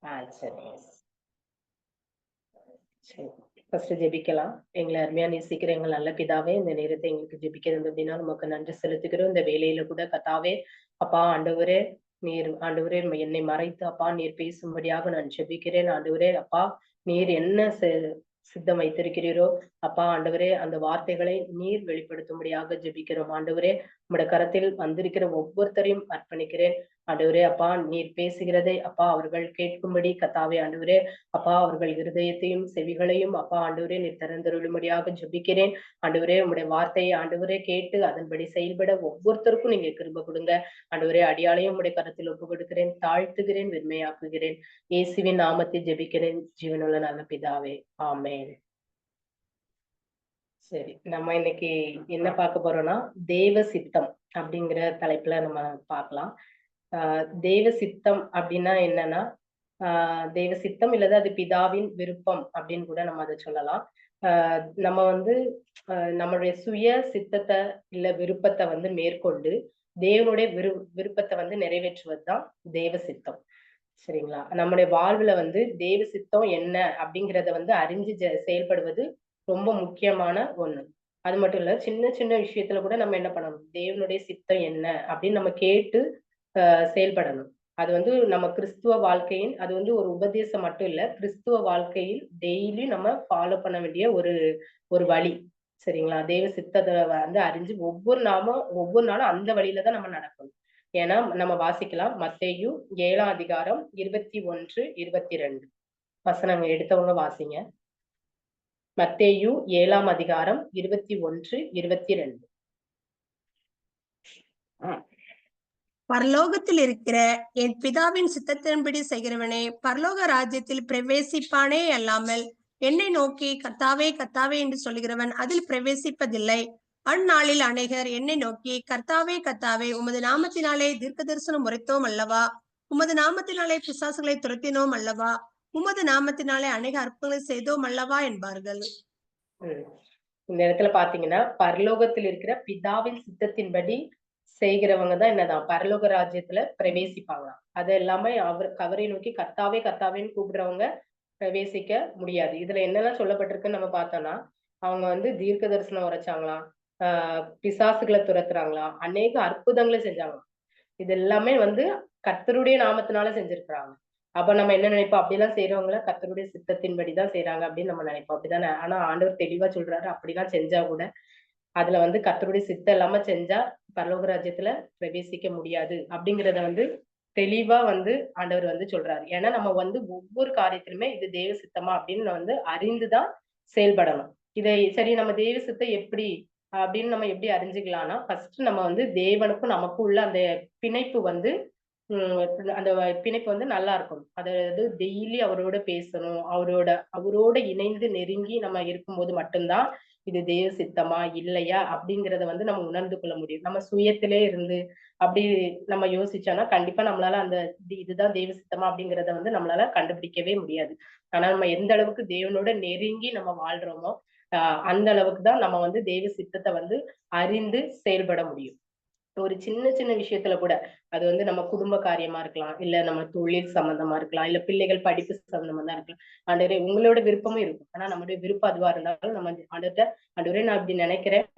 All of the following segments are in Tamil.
சரி. சரி. ஃபர்ஸ்ட் ஜெபிக்கலாம். எங்களை அருமையா நேசிக்கிற எங்கள் நல்ல பிதாவே, இந்த நேரத்தை எங்களுக்கு ஜெபிக்கிறது அப்படின்னா நமக்கு நன்றி செலுத்துகிறோம். இந்த வேலையில கூட கர்த்தாவே, அப்பா ஆண்டவரே, நீர் ஆண்டவரே என்னை மறைத்து அப்பா நீர் பேசும்படியாக நான் ஜெபிக்கிறேன். ஆண்டவரே அப்பா, நீர் என்ன சித்தம் வைத்திருக்கிறீரோ அப்பா ஆண்டவரே, அந்த வார்த்தைகளை நீர் வெளிப்படுத்தும்படியாக ஜெபிக்கிறோம். ஆண்டவரே, உம்முடைய கரத்தில் வந்திருக்கிற ஒவ்வொருத்தரையும் அர்ப்பணிக்கிறேன். ஆண்டவரே அப்பா, நீர் பேசுகிறதை அப்பா அவர்கள் கேட்கும்படி கர்த்தாவே ஆண்டவரே அப்பா அவர்கள் இருதயத்தையும் செவிகளையும் அப்பா ஆண்டவரே நீர் திறந்தருளும்படியாக ஜெபிக்கிறேன். ஆண்டவரே உம்முடைய வார்த்தையை ஆண்டவரே கேட்டு அதன்படி செயல்பட ஒவ்வொருத்தருக்கும் நீங்க கிருபை கொடுங்க. ஆண்டவரே அடியாளையும் உம்முடைய கரத்தில் ஒப்பு கொடுக்கிறேன், தாழ்த்துகிறேன், வெண்மையாக்குகிறேன். இயேசுவின் நாமத்தை ஜெபிக்கிறேன் ஜீவனுள்ள நல்ல பிதாவே, ஆமென். சரி, நம்ம இன்னைக்கு என்ன பார்க்க போறோம்னா தேவ சித்தம் அப்படிங்கிற தலைப்புல நம்ம பார்க்கலாம். தேவ சித்தம் அப்படின்னா என்னன்னா, தெய்வ சித்தம் இல்லது அது பிதாவின் விருப்பம் அப்படின்னு கூட நம்ம அதை சொல்லலாம். நம்ம வந்து நம்மளுடைய சுய சித்தத்தை இல்ல விருப்பத்தை வந்து மேற்கொண்டு தேவனுடைய விருப்பத்தை வந்து நிறைவேற்றுவதுதான் தேவ சித்தம். சரிங்களா? நம்முடைய வாழ்வுல வந்து தேவ சித்தம் என்ன அப்படிங்கிறத வந்து அறிஞ்சு செயல்படுவது ரொம்ப முக்கியமான ஒண்ணு. அது மட்டும் இல்ல, சின்ன சின்ன விஷயத்துல கூட நம்ம என்ன பண்ணணும், தேவனுடைய சித்தம் என்ன அப்படின்னு நம்ம கேட்டு செயல்படணும். அது வந்து நம்ம கிறிஸ்துவ வாழ்க்கையின் அது வந்து ஒரு உபதேசம் மட்டும் இல்ல. கிறிஸ்துவ வாழ்க்கையில் டெய்லி நம்ம ஃபாலோ பண்ண வேண்டிய ஒரு ஒரு வழி. சரிங்களா? தேவ சித்தத்த வந்து அறிஞ்சு ஒவ்வொரு நாளும் அந்த வழியில தான் நம்ம நடக்கணும். ஏன்னா நம்ம வாசிக்கலாம். மத்தேயு 7ஆம் அதிகாரம் 21, 22 வசனங்க எடுத்தவங்க வாசிங்க. மத்தேயு 7ஆம் அதிகாரம் 21, 22. பரலோகத்தில் இருக்கிற என் பிதாவின் சித்தத்தின்படி செய்கிறவனே பரலோக ராஜ்யத்தில் பிரவேசிப்பானே அல்லாமல் என்னை நோக்கி கர்த்தாவே கர்த்தாவே என்று சொல்கிறவன் அதில் பிரவேசிப்பதில்லை. அந்நாளில் அநேகர் என்னை நோக்கி கர்த்தாவே கர்த்தாவே உமது நாமத்தினாலே தீர்க்க தரிசனம் உரைத்தோம் அல்லவா, உமது நாமத்தினாலே பிசாசுகளை துரத்தினோம் அல்லவா, உமது நாமத்தினாலே அநேக அற்புதங்களை செய்தோம் அல்லவா என்பார்கள். இந்த இடத்துல பாத்தீங்கன்னா, பரலோகத்தில் இருக்கிற பிதாவின் சித்தத்தின்படி செய்கிறவங்க தான் என்னதான் பரலோக ராஜ்யத்துல பிரவேசிப்பாங்க. அது எல்லாமே அவரை நோக்கி கர்த்தாவே கர்த்தாவேன்னு கூப்பிடுறவங்க பிரவேசிக்க முடியாது. இதுல என்னெல்லாம் சொல்லப்பட்டிருக்குன்னு நம்ம பார்த்தோம்னா, அவங்க வந்து தீர்க்க தரிசனம் உரைச்சாங்களாம், பிசாசுகளை துரத்துறாங்களாம், அநேக அற்புதங்களை செஞ்சாங்களாம். இது எல்லாமே வந்து கர்த்தருடைய நாமத்தினால செஞ்சிருக்கிறாங்க. அப்ப நம்ம என்ன நினைப்போம், அப்படிலாம் செய்யறவங்கள கர்த்தருடைய சித்தத்தின்படிதான் செய்யறாங்க அப்படின்னு நம்ம நினைப்போம். அப்படிதானே? ஆனா ஆண்டவர் தெளிவா சொல்றாரு, அப்படிலாம் செஞ்சா கூட அதுல வந்து கர்த்தருடைய சித்தம் இல்லாம செஞ்சா பரலோக ராஜ்யத்துல பிரவேசிக்க முடியாது அப்படிங்கிறத வந்து தெளிவா வந்து ஆண்டவர் வந்து சொல்றாரு. ஏன்னா நம்ம வந்து ஒவ்வொரு காரியத்திலுமே இது தேவ சித்தமா அப்படின்னு வந்து அறிந்துதான் செயல்படணும். இதை சரி நம்ம தேவ சித்தம் எப்படி அப்படின்னு நம்ம எப்படி அறிஞ்சுக்கலாம்னா, ஃபர்ஸ்ட் நம்ம வந்து தேவனுக்கும் நமக்கும் உள்ள அந்த பிணைப்பு வந்து அந்த பிணைப்பு வந்து நல்லா இருக்கணும். அதாவது டெய்லி அவரோட பேசணும். அவரோட இணைந்து நெருங்கி நம்ம இருக்கும்போது மட்டும்தான் இது தேவ சித்தமா இல்லையா அப்படிங்கிறத வந்து நம்ம உணர்ந்து கொள்ள முடியும். நம்ம சுயத்திலே இருந்து அப்படி நம்ம யோசிச்சோம்னா கண்டிப்பா நம்மளால அந்த இதுதான் தேவ சித்தமா அப்படிங்கிறத வந்து நம்மளால கண்டுபிடிக்கவே முடியாது. ஆனா நம்ம எந்த அளவுக்கு தேவனோட நெருங்கி நம்ம வாழ்றோமோ அந்த அளவுக்கு தான் நம்ம வந்து தேவ சித்தத்தை வந்து அறிந்து செயல்பட முடியும். ஒரு சின்ன சின்ன விஷயத்துல கூட அது வந்து நம்ம குடும்ப காரியமா இருக்கலாம், இல்ல நம்ம தொழில் சம்பந்தமா இருக்கலாம், இல்ல பிள்ளைகள் படிப்பு சம்பந்தமா தான் இருக்கலாம். ஆண்டவரே உங்களோட விருப்பமும் இருக்கும். ஆனா நம்முடைய விருப்பம் அதுவா இருந்தாலும் நம்ம ஆண்டவர்ட்ட ஆண்டவரே நான் இப்படி நினைக்கிறேன்,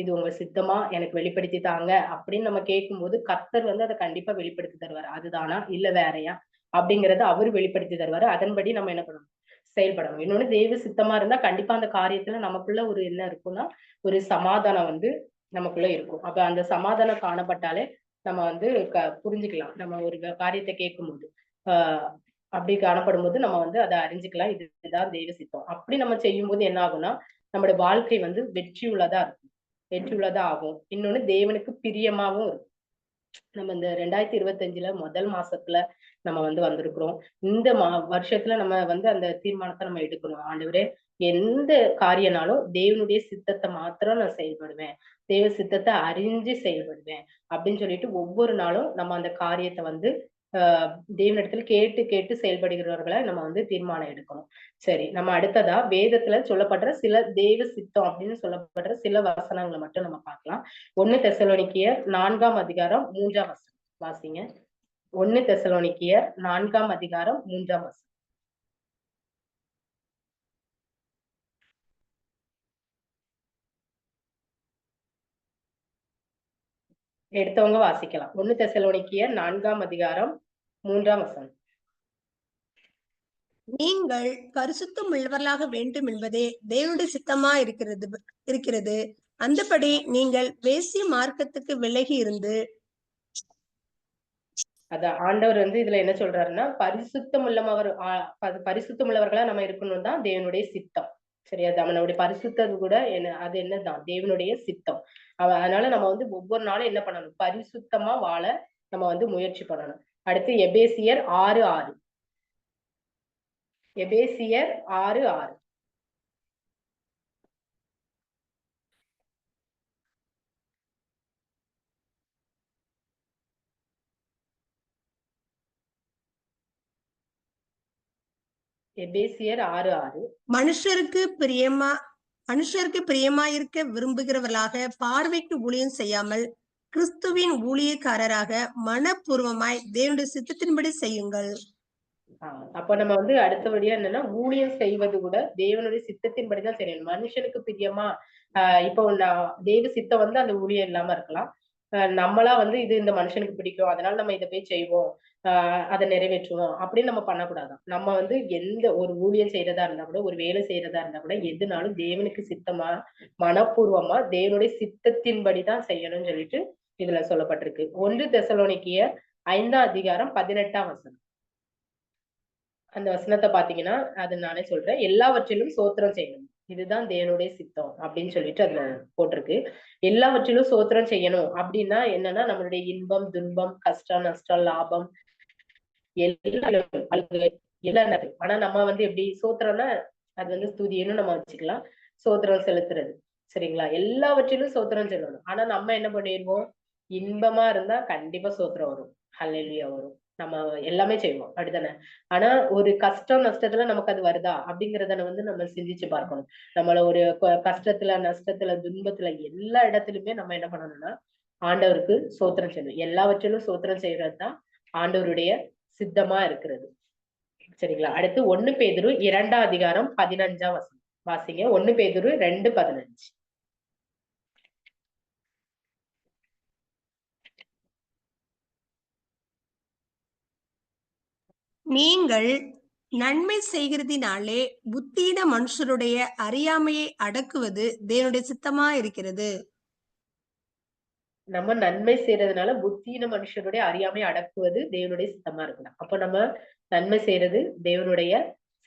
இது உங்க சித்தமா எனக்கு வெளிப்படுத்தி தாங்க அப்படின்னு நம்ம கேட்கும்போது கர்த்தர் வந்து அதை கண்டிப்பா வெளிப்படுத்தி தருவாரு. அதுதானா இல்ல வேறையா அப்படிங்கறத அவரு வெளிப்படுத்தி தருவாரு. அதன்படி நம்ம என்ன பண்ணணும், செயல்படணும். இன்னொன்னு தெய்வ சித்தமா இருந்தா கண்டிப்பா அந்த காரியத்துல நமக்குள்ள ஒரு என்ன இருக்கும்னா ஒரு சமாதானம் வந்து நமக்குள்ள இருக்கும். அப்ப அந்த சமாதானம் காணப்பட்டாலே நம்ம வந்து புரிஞ்சுக்கலாம். நம்ம ஒரு காரியத்தை கேட்கும்போது ஆஹ் அப்படி காணப்படும்போது நம்ம வந்து அதை அறிஞ்சுக்கலாம். இதுதான் தெய்வ சித்தம். அப்படி நம்ம செய்யும்போது என்ன ஆகும்னா நம்மளுடைய வாழ்க்கை வந்து வெற்றியுள்ளதா இருக்கும், வெற்றியுள்ளதா ஆகும். இன்னொன்னு தேவனுக்கு பிரியமாவும் இருக்கும். நம்ம இந்த 2025ல முதல் மாசத்துல நம்ம வந்து வந்திருக்கிறோம். இந்த வருஷத்துல நம்ம வந்து அந்த தீர்மானத்தை நம்ம எடுக்கணும். ஆண்டவரே எந்த காரியனாலும் தேவனுடைய சித்தத்தை மாத்திரம் நான் செயல்படுவேன், தேவ சித்தத்தை அறிஞ்சு செயல்படுவேன் அப்படின்னு சொல்லிட்டு ஒவ்வொரு நாளும் நம்ம அந்த காரியத்தை வந்து தேவனிடத்துல கேட்டு கேட்டு செயல்படுகிறவர்களை நம்ம வந்து தீர்மானம் எடுக்கணும். சரி, நம்ம அடுத்ததா வேதத்துல சொல்லப்படுற சில தேவ சித்தம் அப்படின்னு சொல்லப்படுற சில வசனங்களை மட்டும் நம்ம பார்க்கலாம். 1 தெசலோனிக்கேயர் 4ஆம் அதிகாரம் 3ஆம் வசனம் வாசிங்க. 1 தெசலோனிக்கேயர் 4ஆம் அதிகாரம் 3ஆம் வசனம். எடுத்தவங்க வாசிக்கலாம். 1 தெசலோனிக்கேயர் 4ஆம் அதிகாரம் 3ஆம் வசனம். நீங்கள் பரிசுத்தம் உள்ளவர்களாக வேண்டும் என்பதே தேவனுடைய சித்தமா இருக்கிறது. அந்தபடி நீங்கள் வேசிய மார்க்கத்துக்கு விலகி இருந்து. அதான் ஆண்டவர் வந்து இதுல என்ன சொல்றாருன்னா, பரிசுத்தம் உள்ளவர்களா நம்ம இருக்கணும் தான் தேவனுடைய சித்தம். சரியா? நம்மளுடைய பரிசுத்தது கூட அது என்னதான் தேவனுடைய சித்தம். அதனால நம்ம வந்து ஒவ்வொரு நாளும் என்ன பண்ணணும்? பரிசுத்தமா வாழ நம்ம வந்து முயற்சி பண்ணணும். அடுத்து எபேசியர் 6:6. எபேசியர் 6:6. எபேசியர் 6:6. மனுஷருக்கு பிரியமாயிருக்க விரும்புகிறவர்களாக பார்வைக்கு ஊழியம் செய்யாமல் கிறிஸ்துவின் ஊழியக்காரராக மனப்பூர்வமாய் தேவனுடைய சித்தத்தின்படி செய்யுங்கள். அப்ப நம்ம வந்து அடுத்தபடியா என்னன்னா, ஊழியம் செய்வது கூட தேவனுடைய சித்தத்தின்படிதான் செய்யணும். மனுஷனுக்கு பிரியமா இப்போ தெய்வ சித்தம் வந்து அந்த ஊழியம் இல்லாம இருக்கலாம். நம்மளா வந்து இது இந்த மனுஷனுக்கு பிடிக்கும், அதனால நம்ம இதை போய் செய்வோம், அதை நிறைவேற்றுவோம் அப்படின்னு நம்ம பண்ணக்கூடாதான். நம்ம வந்து எந்த ஒரு ஊழியம் செய்யறதா இருந்தா கூட, ஒரு வேலை செய்யறதா இருந்தா கூட, எதுனாலும் தேவனுக்கு சித்தமா மனப்பூர்வமா தேவனுடைய சித்தத்தின்படிதான் செய்யணும்னு சொல்லிட்டு இதுல சொல்லப்பட்டிருக்கு. 1 தெசலோனிக்கேயர் 5ஆம் அதிகாரம் 18ஆம் வசனம். அந்த வசனத்தை பாத்தீங்கன்னா, அது நானே சொல்றேன். எல்லாவற்றிலும் சோத்திரம் செய்யணும், இதுதான் தேவனுடைய சித்தம் அப்படின்னு சொல்லிட்டு அதுல போட்டிருக்கு. எல்லாவற்றிலும் சோத்திரம் செய்யணும் அப்படின்னா என்னன்னா, நம்மளுடைய இன்பம், துன்பம், கஷ்டம், நஷ்டம், லாபம் எல்லாம் ஆனா நம்ம வந்து எப்படி சோத்திரம்னா அது வந்து ஸ்துதின்னு நம்ம வச்சுக்கலாம். சோத்திரம் செலுத்துறது. சரிங்களா? எல்லாவற்றிலும் சோத்திரம் சொல்லணும். ஆனா நம்ம என்ன பண்ணிடுவோம்? இன்பமா இருந்தா கண்டிப்பா சோத்திரம் வரும், ஹல்லேலூயா வரும், நம்ம எல்லாமே செய்வோம். அப்படித்தானே? ஆனா ஒரு கஷ்டம் நஷ்டத்துல நமக்கு அது வருதா அப்படிங்கறத வந்து நம்ம சிந்திச்சு பார்க்கணும். நம்மள ஒரு கஷ்டத்துல, நஷ்டத்துல, துன்பத்துல எல்லா இடத்துலயுமே நம்ம என்ன பண்ணணும்னா ஆண்டவருக்கு சோத்திரம் செய்யணும். எல்லாவற்றிலும் சோத்திரம் செய்யறதுதான் ஆண்டவருடைய சித்தமா இருக்கிறது. சரிங்களா? அடுத்து 1 பேதுரு 2ஆம் அதிகாரம் 15ஆம் வசனம் வாசிங்க. 1 பேதுரு 2:15. நீங்கள் நன்மை செய்கிறதினாலே புத்தீன மனுஷருடைய அறியாமையை அடக்குவது தேவனுடைய சித்தமா இருக்கிறது. நம்ம நன்மை செய்யறதுனால புத்தீன மனுஷனுடைய அறியாமை அடக்குவது தேவனுடைய சித்தமா இருக்கணும். அப்ப நம்ம நன்மை செய்யறது தேவனுடைய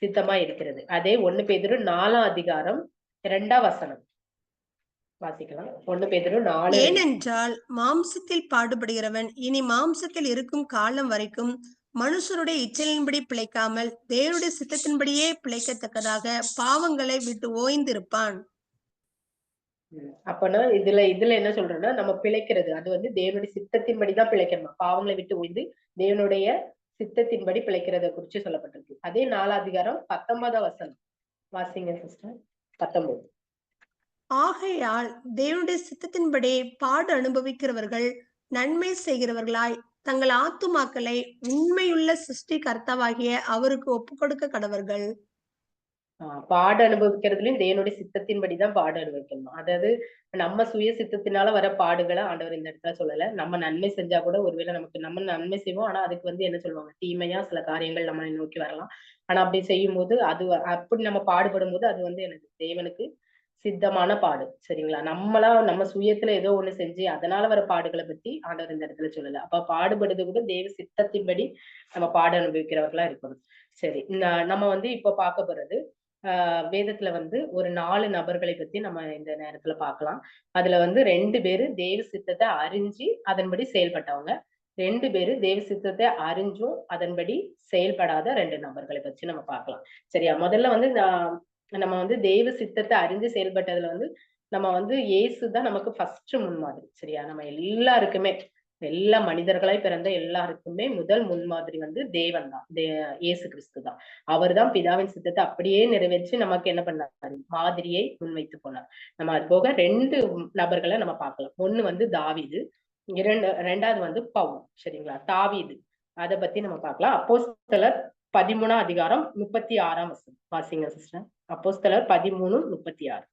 சித்தமா இருக்கிறது. அதே 1 பேதுரு 4ஆம் அதிகாரம் 2ஆம் வசனம் வாசிக்கலாம். 1 பேதுரு 4:2. ஏனென்றால் மாம்சத்தில் பாடுபடுகிறவன் இனி மாம்சத்தில் இருக்கும் காலம் வரைக்கும் மனுஷருடைய இச்சையின்படி பிழைக்காமல் தேவனுடைய சித்தத்தின்படியே பிழைக்கத்தக்கதாக பாவங்களை விட்டு ஓய்ந்திருப்பான். அப்பனா இதுல என்ன சொல்றேன்னா, நம்ம பிழைக்கிறது அது வந்து தேவனுடைய சித்தத்தின்படிதான் பிழைக்கணும். பாவங்களை விட்டு ஓய்ந்து தேவனுடைய சித்தத்தின்படி பிழைக்கிறத குறிச்சு சொல்லப்பட்டிருக்கு. அதே 4ஆம் அதிகாரம் 19ஆம் வசனம் வாசிங்க சிஸ்டர். 19. ஆகையால் தேவனுடைய சித்தத்தின்படி பாடு அனுபவிக்கிறவர்கள் நன்மை செய்கிறவர்களாய் தங்கள் ஆத்துமாக்களை உண்மையுள்ள சிருஷ்டி கர்த்தாவாகிய அவருக்கு ஒப்புக் கொடுக்க கடவர்கள். பாடு அனுபவிக்கிறதுலயும் தேவனுடைய சித்தத்தின்படிதான் பாடு அனுபவிக்கணும். அதாவது நம்ம சுய சித்தத்தினால வர பாடுகளை ஆண்டவர் இந்த இடத்துல சொல்லல. நம்ம நன்மை செஞ்சா கூட ஒருவேளை நம்ம நன்மை செய்வோம். ஆனா அதுக்கு வந்து என்ன சொல்லுவாங்க? தீமையா சில காரியங்கள் நம்மளை நோக்கி வரலாம். ஆனா அப்படி செய்யும் போது அப்படி நம்ம பாடுபடும் போது அது வந்து எனக்கு தேவனுக்கு சித்தமான பாடு. சரிங்களா? நம்ம சுயத்துல ஏதோ ஒண்ணு செஞ்சு அதனால வர பாடுகளை பத்தி ஆண்டவர் இந்த இடத்துல சொல்லல. அப்ப பாடுபடுறது கூட தேவ சித்தத்தின்படி நம்ம பாடு அனுபவிக்கிறவர்களா இருக்கணும். சரி, நம்ம வந்து இப்ப பார்க்க போறது வேதத்துல வந்து ஒரு 4 நபர்களை பத்தி நம்ம இந்த நேரத்துல பார்க்கலாம். அதுல வந்து 2 பேரு தேவ சித்தத்தை அறிஞ்சு அதன்படி செயல்பட்டவங்க. 2 பேரு தேவ சித்தத்தை அறிஞ்சும் அதன்படி செயல்படாத 2 நபர்களை பத்தி நம்ம பார்க்கலாம். சரியா? முதல்ல வந்து நம்ம வந்து தெய்வ சித்தத்தை அறிஞ்சு செயல்பட்டதுல வந்து நம்ம வந்து இயேசுதான் நமக்கு ஃபர்ஸ்ட் முன்மாதிரி. சரியா? நம்ம எல்லாருக்குமே எல்லா மனிதர்களாய் பிறந்த எல்லாருக்குமே முதல் முன்மாதிரி வந்து தேவன் தான். இயேசு கிறிஸ்து தான். அவர்தான் பிதாவின் சித்தத்தை அப்படியே நிறைவேற்றி நமக்கு என்ன பண்ணாரு? மாதிரியை முன்வைத்து போனார். நம்ம அது போக 2 நபர்களை நம்ம பார்க்கலாம். ஒண்ணு வந்து தாவீது, 2வது வந்து பவுல். சரிங்களா? தாவீது அத பத்தி நம்ம பார்க்கலாம். அப்போஸ்தலர் 13ஆம் அதிகாரம் 36ஆம் வசனம் வாசிங்க சிஸ்டர். அப்போஸ்தலர் 13:36.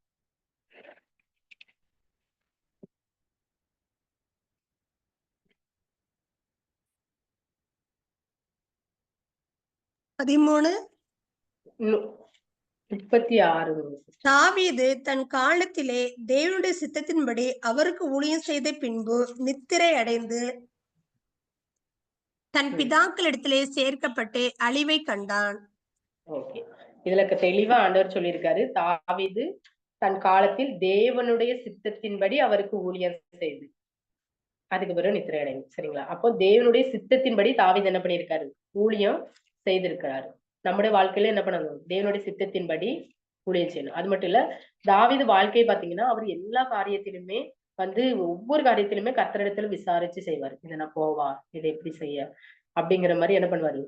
பதிமூணு 36 தாவீது தன் காலத்திலே தேவனுடைய சித்தத்தின்படி அவருக்கு ஊழியம் செய்த பின்பு நித்திரை அடைந்து தன் பிதாக்களிடத்திலே சேர்க்கப்பட்டு அழிவை கண்டான். ஓகே, இதுல தெளிவா ஆண்டவர் சொல்லியிருக்காரு, தாவீது தன் காலத்தில் தேவனுடைய சித்தத்தின்படி அவருக்கு ஊழியம் செய்து அதுக்கு பிறகு நித்திரை அடைந்து. சரிங்களா? அப்போ தேவனுடைய சித்தத்தின்படி தாவீது என்ன பண்ணியிருக்காரு? ஊழியம் செய்திருக்கிறாரு. நம்முடைய வாழ்க்கையில என்ன பண்ணணும்? தேவனுடைய சித்தத்தின்படி ஊழியம் செய்யணும். அது மட்டும் இல்ல, தாவீது வாழ்க்கையை பாத்தீங்கன்னா அவர் எல்லா காரியத்திலுமே ஒவ்வொரு காரியத்திலுமே கர்த்தரிடத்துல விசாரிச்சு செய்வாரு. இதை நான் போவா, இதை எப்படி செய்ய அப்படிங்கிற மாதிரி என்ன பண்ணுவாரு?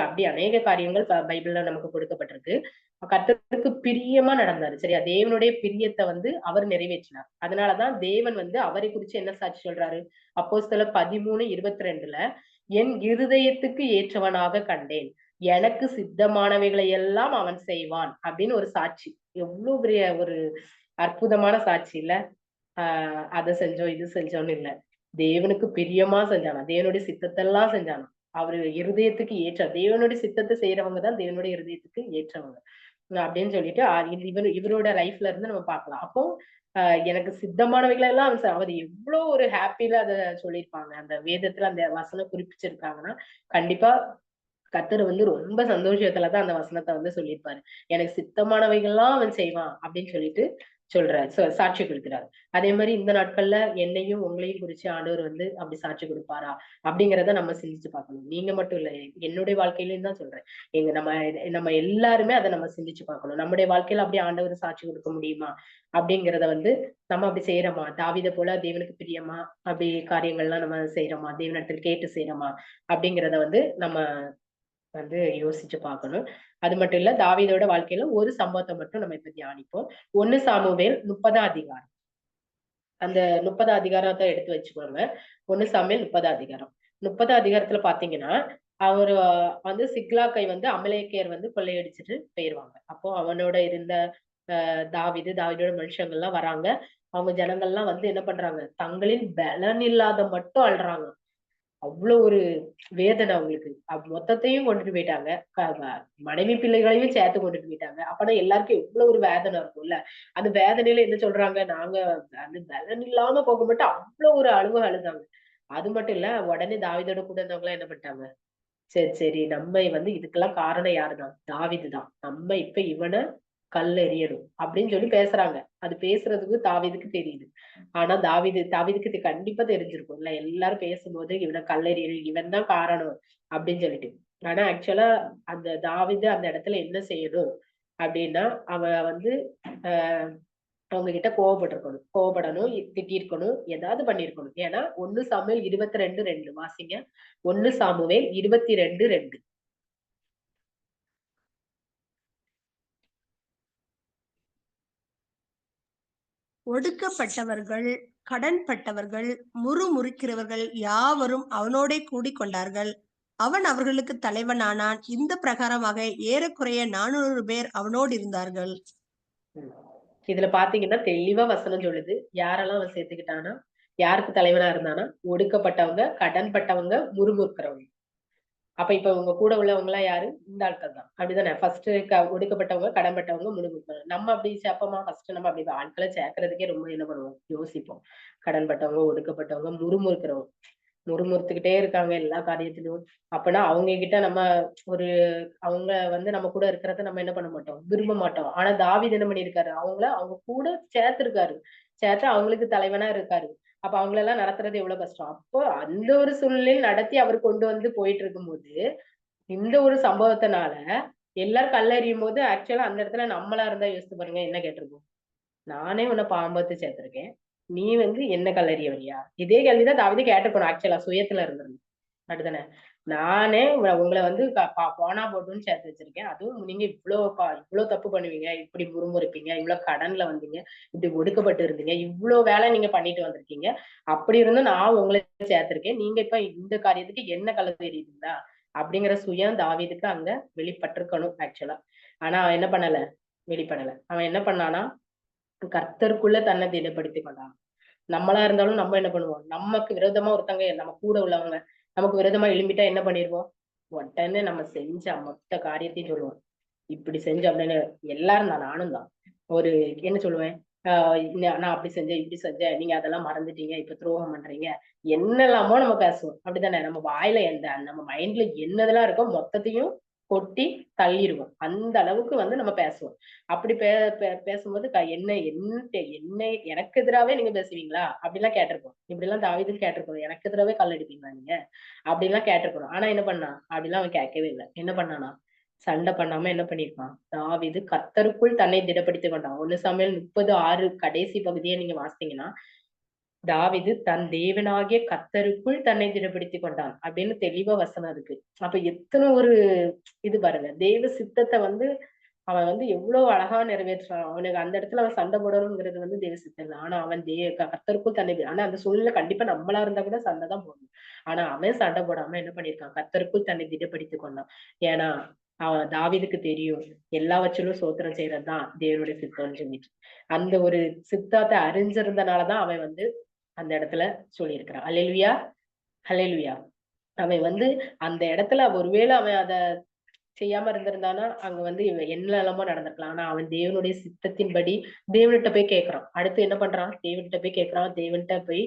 அப்படி அநேக காரியங்கள் பைபிள்ல நமக்கு கொடுக்கப்பட்டிருக்கு. கர்த்தருக்கு பிரியமா நடந்தாரு. சரியா? தேவனுடைய பிரியத்தை அவர் நிறைவேற்றினார். அதனாலதான் தேவன் அவரை குறிச்சு என்ன சாட்சி சொல்றாரு? அப்போஸ்தலர் 13:22 என் இருதயத்துக்கு ஏற்றவனாக கண்டேன், எனக்கு சித்தமானவைகளை எல்லாம் அவன் செய்வான் அப்படின்னு ஒரு சாட்சி. எவ்வளவு பெரிய ஒரு அற்புதமான சாட்சி இல்ல? அதை செஞ்சோம் இது செஞ்சோம்னு இல்ல, தேவனுக்கு பிரியமா செஞ்சானா, தேவனுடைய சித்தத்தெல்லாம் செஞ்சானா. அவரு இருதயத்துக்கு ஏற்ற தேவனுடைய சித்தத்தை செய்யறவங்கதான் தேவனுடைய இருதயத்துக்கு ஏற்றவங்க அப்படின்னு சொல்லிட்டு இவரோட லைஃப்ல இருந்து நம்ம பார்க்கலாம். அப்போ எனக்கு சித்தமானவைகளை எல்லாம் அவர் எவ்வளவு ஒரு ஹாப்பில அத சொல்லியிருப்பாங்க. அந்த வேதத்துல அந்த வசனம் குறிப்பிச்சிருக்காங்கன்னா கண்டிப்பா கர்த்தர் ரொம்ப சந்தோஷத்துலதான் அந்த வசனத்தை சொல்லியிருப்பாரு. எனக்கு சித்தமானவைகள்லாம் அவன் செய்வான் அப்படின்னு சொல்லிட்டு சொல்றாரு, சாட்சி கொடுக்கிறாரு. அதே மாதிரி இந்த நாட்கள்ல என்னையும் உங்களையும் குறிச்சு ஆண்டவர் அப்படி சாட்சி கொடுப்பாரா அப்படிங்கிறத நம்ம சிந்திச்சு பார்க்கணும். நீங்க மட்டும் இல்ல, என்னுடைய வாழ்க்கையிலயும் தான் சொல்றேன். நம்ம நம்ம எல்லாருமே அதை நம்ம சிந்திச்சு பார்க்கணும். நம்முடைய வாழ்க்கையில அப்படி ஆண்டவர் சாட்சி கொடுக்க முடியுமா அப்படிங்கிறத நம்ம அப்படி செய்யறோமா? தாவீதை போல தேவனுக்கு பிரியமா அப்படி காரியங்கள்லாம் நம்ம செய்யறோமா? தேவனிடத்தில் கேட்டு செய்யறோமா அப்படிங்கிறத நம்ம யோசிச்சு பார்க்கணும். அது மட்டும் இல்ல, தாவீதோட வாழ்க்கையில ஒரு சம்பவத்தை மட்டும் நம்ம இப்ப தியானிப்போம். 1 சாமுவேல் 30ஆம் அதிகாரம். அந்த 30ஆம் அதிகாரத்தை எடுத்து வச்சுக்கோங்க. 1 சாமுவேல் 30ஆம் அதிகாரம். 30ஆம் அதிகாரத்துல பாத்தீங்கன்னா, அவரு சிக்லாக்கை அமலேக்கியர் கொள்ளையடிச்சிட்டு போயிருவாங்க. அப்போ அவனோட இருந்த தாவீதோட மனுஷங்க எல்லாம் வராங்க. அவங்க ஜனங்கள்லாம் என்ன பண்றாங்க? தங்களின் பலன் இல்லாத மட்டும் அழுறாங்க. அவ்வளவு ஒரு வேதனை அவங்களுக்கு. மொத்தத்தையும் கொண்டுட்டு போயிட்டாங்க. மனைவி பிள்ளைகளையும் சேர்த்து கொண்டுட்டு போயிட்டாங்க. அப்பனா எல்லாருக்கும் எவ்வளவு ஒரு வேதனை இருக்கும்ல. அந்த வேதனையில என்ன சொல்றாங்க? நாங்க அந்த பலன் இல்லாம போக மட்டும் அவ்வளவு ஒரு அழுதாங்க. அது மட்டும் இல்ல, உடனே தாவீதோட கூட இருந்தவங்க எல்லாம் என்ன பண்ணிட்டாங்க? சரி சரி, நம்ம இதுக்கெல்லாம் காரணம் யாருதான்? தாவீது தான். நம்ம இப்ப இவனை கல்லெறியணும் அப்படின்னு சொல்லி பேசுறாங்க. அது பேசுறதுக்கு தாவீதுக்கு தெரியுது. ஆனா தாவீதுக்கு கண்டிப்பா தெரிஞ்சிருக்கும்ல. எல்லாரும் பேசும்போது இவனை கல்லெறியணும், இவன் தான் காரணம் அப்படின்னு சொல்லிட்டு. ஆனா ஆக்சுவலா அந்த தாவீது அந்த இடத்துல என்ன செய்யணும் அப்படின்னா, அவன் ஆஹ் அவங்க கிட்ட கோவப்படணும், திட்டிருக்கணும், ஏதாவது பண்ணிருக்கணும். ஏன்னா 1 சாமுவேல் 22:2 வாசிங்க. 1 சாமுவேல் 22:2. ஒடுக்கப்பட்டவர்கள், கடன்பட்டவர்கள், முறுமுறுக்கிறவர்கள் யாவரும் அவனோடே கூடிக் கொண்டார்கள். அவன் அவர்களுக்கு தலைவனானான். இந்த பிரகாரமாக ஏறக்குறைய 400 பேர் அவனோடு இருந்தார்கள். இதுல பாத்தீங்கன்னா தெளிவா வசனம் சொல்லுது. யாரெல்லாம் அவன் சேர்த்துக்கிட்டானா? யாருக்கு தலைவனா இருந்தானா? ஒடுக்கப்பட்டவங்க, கடன்பட்டவங்க, முறுமுறுக்கிறவங்க. அப்ப இப்ப உங்க கூட உள்ளவங்க எல்லாம் யாரு? இந்த ஆட்கள் தான். அப்படிதானே? ஃபர்ஸ்ட் ஒடுக்கப்பட்டவங்க, கடன்பட்டவங்க, முறுமுறுக்கிறவங்க. நம்ம அப்படி சேர்ப்போமா? ஃபர்ஸ்ட் நம்ம அப்படி ஆட்களை சேர்க்கறதுக்கே ரொம்ப என்ன பண்ணுவோம்? யோசிப்போம். கடன்பட்டவங்க, ஒடுக்கப்பட்டவங்க, முறுமுறுக்கிறவங்க. முறுமுறுத்துக்கிட்டே இருக்காங்க எல்லா காரியத்திலும். அப்பனா அவங்க கிட்ட நம்ம ஒரு அவங்க நம்ம கூட இருக்கிறத நம்ம என்ன பண்ண மாட்டோம்? விரும்ப மாட்டோம். ஆனா தாவீது என்ன பண்ணியிருக்காரு? அவங்க கூட சேர்த்திருக்காரு. சேர்த்து அவங்களுக்கு தலைவனா இருக்காரு. அப்ப அவங்களெல்லாம் நடத்துறது எவ்வளவு கஷ்டம். அப்போ அந்த ஒரு சூழ்நிலையில் நடத்தி அவர் கொண்டு போயிட்டு இருக்கும்போது, இந்த ஒரு சம்பவத்தினால எல்லாரும் கல்லெறியும்போது ஆக்சுவலா அந்த இடத்துல நம்மளா இருந்தா யோசிச்சு பாருங்க, என்ன கேட்டிருப்போம்? நானே உன்னை பாம்பத்து சேர்த்திருக்கேன், நீ என்ன கல்லெறிய வரியா? இதே கேள்விதான் தாவீது கேட்டிருக்கணும். ஆக்சுவலா சுயத்துல இருந்திருந்து. அப்படிதானே? நானே உங்களை வந்து போனா போட்டுன்னு சேர்த்து வச்சிருக்கேன். அதுவும் நீங்க இவ்வளவு தப்பு பண்ணுவீங்க, இப்படி முறுமுறுப்பீங்க, இவ்வளவு கடன்ல வந்தீங்க, இப்படி ஒடுக்கப்பட்டு இருந்தீங்க, இவ்வளவு வேலை நீங்க பண்ணிட்டு வந்திருக்கீங்க. அப்படி இருந்தும் நான் உங்களை சேர்த்திருக்கேன். நீங்க இப்ப இந்த காரியத்துக்கு என்ன கழுத்து தெரியுதுங்களா அப்படிங்கிற சுயம் தாவீதுக்கு அங்க வெளிப்பட்டிருக்கணும் ஆக்சுவலா. ஆனா அவன் என்ன பண்ணல, வெளிப்படல. அவன் என்ன பண்ணானா, கர்த்தருக்குள்ள தன்னை திடப்படுத்திக் கொண்டான். நம்மளா இருந்தாலும் நம்ம என்ன பண்ணுவோம், நமக்கு விரோதமா ஒருத்தங்க நம்ம கூட உள்ளவங்க நமக்கு விரோதமா எழும்பிட்டா என்ன பண்ணிருவோம், உடனே நம்ம செஞ்ச மொத்த காரியத்தையும் சொல்லுவோம். இப்படி செஞ்ச அப்படின்னு எல்லாரும் தான், நானும் தான். ஒரு என்ன சொல்லுவேன், நான் அப்படி செஞ்சேன் இப்படி செஞ்சேன், நீங்க அதெல்லாம் மறந்துட்டீங்க, இப்ப துரோகம் பண்றீங்க, என்னெல்லாமோ நம்ம பேசுவோம். அப்படித்தானே நம்ம வாயில நம்ம மைண்ட்ல என்னதெல்லாம் இருக்கோ மொத்தத்தையும் கொட்டி தள்ளிருவோம். அந்த அளவுக்கு வந்து நம்ம பேசுவோம். அப்படி பேசும்போது என்ன என்ன எனக்கு எதிராவே நீங்க பேசுவீங்களா அப்படிலாம் கேட்டிருக்கோம். இப்படிலாம் தாவீதும் கேட்டிருக்கோம். எனக்கு எதிராவே கல் அடிப்பீங்களா நீங்க அப்படிலாம் கேட்டிருக்கிறோம். ஆனா என்ன பண்ணான், அப்படிலாம் அவன் கேட்கவே இல்லை. என்ன பண்ணானா, சண்டை பண்ணாம என்ன பண்ணிருக்கான், தாவீது கர்த்தருக்குள் தன்னை திடப்படுத்திக் கொண்டான். 1 சாமுவேல் 30:6 கடைசி பகுதியை நீங்க வாசித்தீங்கன்னா, தாவீது தன் தேவனாகிய கர்த்தருக்குள் தன்னை திடப்படுத்திக் கொண்டான் அப்படின்னு தெளிவா வசனம் இருக்கு. அப்ப எத்தனை ஒரு இது பாருங்க, தேவ சித்தத்தை வந்து அவன் வந்து எவ்வளவு அழகா நிறைவேற்றுறான். அவனுக்கு அந்த இடத்துல அவன் சண்டை போடணுங்கிறது வந்து தேவ சித்தம் இல்ல. ஆனா அவன் கர்த்தருக்குள் தன்னை ஆனா அந்த சூழ்நிலை கண்டிப்பா நம்மளா இருந்தா கூட சண்டை தான் போடணும். ஆனா அவன் சண்டை போடாம என்ன பண்ணிருக்கான், கர்த்தருக்குள் தன்னை திடப்படுத்திக் கொண்டான். ஏன்னா அவன் தாவீதுக்கு தெரியும், எல்லாவற்றிலும் ஸ்தோத்திரம் செய்யறதுதான் தேவனுடைய சித்தம்னு சொல்லிட்டு. அந்த ஒரு சித்தத்தை அறிஞ்சிருந்தனாலதான் அவன் வந்து அந்த இடத்துல சொல்லியிருக்கிறான். அல்லேலூயா, அல்லேலூயா. அவன் வந்து அந்த இடத்துல ஒருவேளை அவன் அத செய்யாம இருந்திருந்தானா, அங்க வந்து இவன் என்னெல்லாமோ நடந்திருக்கலாம். ஆனா அவன் தேவனுடைய சித்தத்தின்படி தேவன்கிட்ட போய் கேட்கிறான். அடுத்து என்ன பண்றான்? தேவன்கிட்ட போய் கேட்கிறான். தேவன்கிட்ட போய்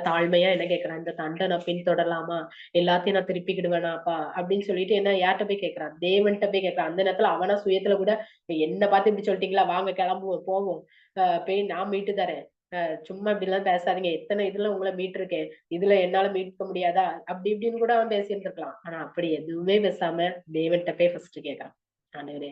தாழ்மையா என்ன கேட்கிறான்? இந்த தண்டை நான் பின்தொடரலாமா? எல்லாத்தையும் நான் திருப்பிக்கிடுவேனாப்பா? அப்படின்னு சொல்லிட்டு என்ன யார்ட்ட போய் கேட்கிறான்? தேவன்கிட்ட போய் கேட்கிறான். அந்த நேரத்துல அவனா சுயத்துல கூட என்ன பார்த்து இப்படி சொல்லிட்டீங்களா? வாங்க கிளம்புவோம், போவோம். போய் நான் மீட்டு தரேன். சும்மா இப்படிலாம் பேசாதீங்க. எத்தனை இதுல உங்களை மீட்டிருக்கேன். இதுல என்னால மீட்க முடியாதா? அப்படி இப்படின்னு கூட அவன் பேசியிருந்திருக்கலாம். ஆனா அப்படி எதுவுமே பேசாம தேவன்ட்ட போய் ஃபர்ஸ்ட் கேட்கறான். ஆண்டவரே,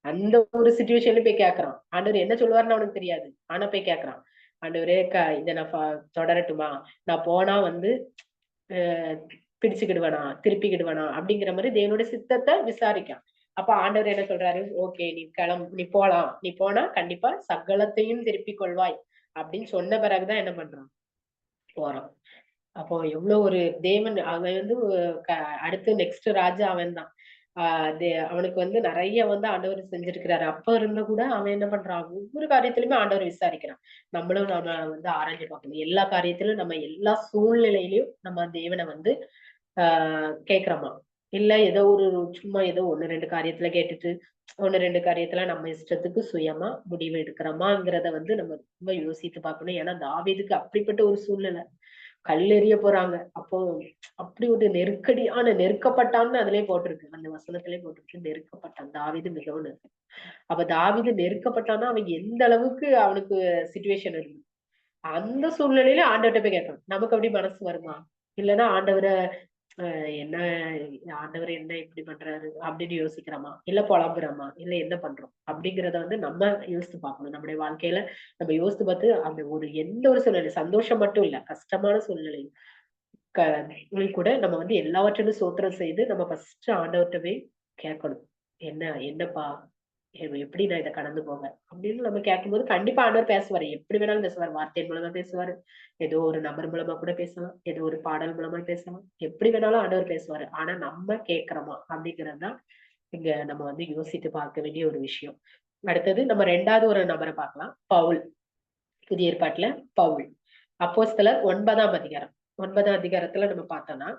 அந்த ஒரு சிச்சுவேஷன்ல போய் கேட்கறான். ஆண்டவர் என்ன சொல்லுவாருன்னு அவனுக்கு தெரியாது. ஆனா போய் கேட்கறான். ஆண்டவரே இத நான் தொடரட்டுமா? நான் போனா வந்து அஹ் பிடிச்சுக்கிடுவேனா? திருப்பிக்கிடுவேனா? அப்படிங்கிற மாதிரி தேவனுடைய சித்தத்தை விசாரிக்கான். அப்ப ஆண்டவர் என்ன சொல்றாரு? ஓகே, நீ நீ போலாம். நீ போனா கண்டிப்பா சகலத்தையும் திருப்பிக் கொள்வாய் அப்படின்னு சொன்ன பிறகுதான் என்ன பண்றான்? போறான். அப்போ எவ்வளவு ஒரு தேவன் அவன் வந்து அடுத்து நெக்ஸ்ட் ராஜா அவன்தான். அவனுக்கு வந்து நிறைய வந்து ஆண்டவர் செஞ்சிருக்கிறாரு. அப்ப இருந்த கூட அவன் என்ன பண்றான்? ஒவ்வொரு காரியத்திலுமே ஆண்டவர் விசாரிக்கிறான். நம்ம வந்து ஆராய்ஞ்சு பார்க்கணும். எல்லா காரியத்திலும் நம்ம எல்லா சூழ்நிலையிலயும் நம்ம தேவனை வந்து கேட்கிறோமா? இல்ல ஏதோ ஒரு சும்மா ஏதோ 1, 2 காரியத்துல கேட்டுட்டு 1, 2 காரியத்துல நம்ம இஷ்டத்துக்கு சுயமா முடிவு எடுக்கிறோமாங்கிறத வந்து நம்ம ரொம்ப யோசித்து பார்க்கணும். ஏன்னா தாவீதுக்கு அப்படிப்பட்ட ஒரு சூழ்நிலை. கல்லெறிய போறாங்க. அப்போ அப்படி ஒரு நெருக்கப்பட்டான்னு அதிலேயே போட்டிருக்கு. அந்த வசனத்திலேயே போட்டிருக்கு. நெருக்கப்பட்டான். தாவீது மிகவும் அப்ப தாவீது நெருக்கப்பட்டான்னா அவன் எந்த அளவுக்கு அவனுக்கு சிச்சுவேஷன் இருக்கு. அந்த சூழ்நிலையில ஆண்டவர்ட்ட போய் கேட்கணும். நமக்கு அப்படி மனசு வருமா? இல்லன்னா என்ன ஆண்டவர் என்ன இப்படி பண்றாரு அப்படின்னு யோசிக்கிறோமா? இல்ல புலம்புறோமா? இல்ல என்ன பண்றோம்? அப்படிங்கிறத வந்து நம்ம யோசித்து பார்க்கணும். நம்முடைய வாழ்க்கையில நம்ம யோசித்து பார்த்து அந்த ஒரு எந்த ஒரு சூழ்நிலை சந்தோஷம் மட்டும் இல்ல, கஷ்டமான சூழ்நிலை க கூட நம்ம வந்து எல்லாவற்றிலும் ஸ்தோத்திரம் செய்து நம்ம ஃபர்ஸ்ட் ஆண்டவர்ட்ட போய் கேட்கணும். என்னப்பா? எப்படி நான் இத கடந்து போவேன்? அப்படின்னு நம்ம கேட்கும்போது கண்டிப்பா ஆண்டவர் பேசுவாரு. எப்படி வேணாலும் பேசுவாரு. வார்த்தையின் மூலமா பேசுவாரு. ஏதோ ஒரு நபர் மூலமா கூட பேசலாம். ஏதோ ஒரு பாடல் மூலமா பேசலாம். எப்படி வேணாலும் ஆண்டவர் பேசுவாரு. ஆனா நம்ம கேட்கிறோமா? அப்படிங்கிறது தான் இங்க நம்ம வந்து யோசித்து பார்க்க வேண்டிய ஒரு விஷயம். அடுத்தது நம்ம 2வது ஒரு நபர பார்க்கலாம். பவுல். புதிய ஏற்பாட்டுல பவுல். அப்போஸ்தலர் 9ஆம் அதிகாரம். 9ஆம் அதிகாரத்துல நம்ம பார்த்தோம்னா,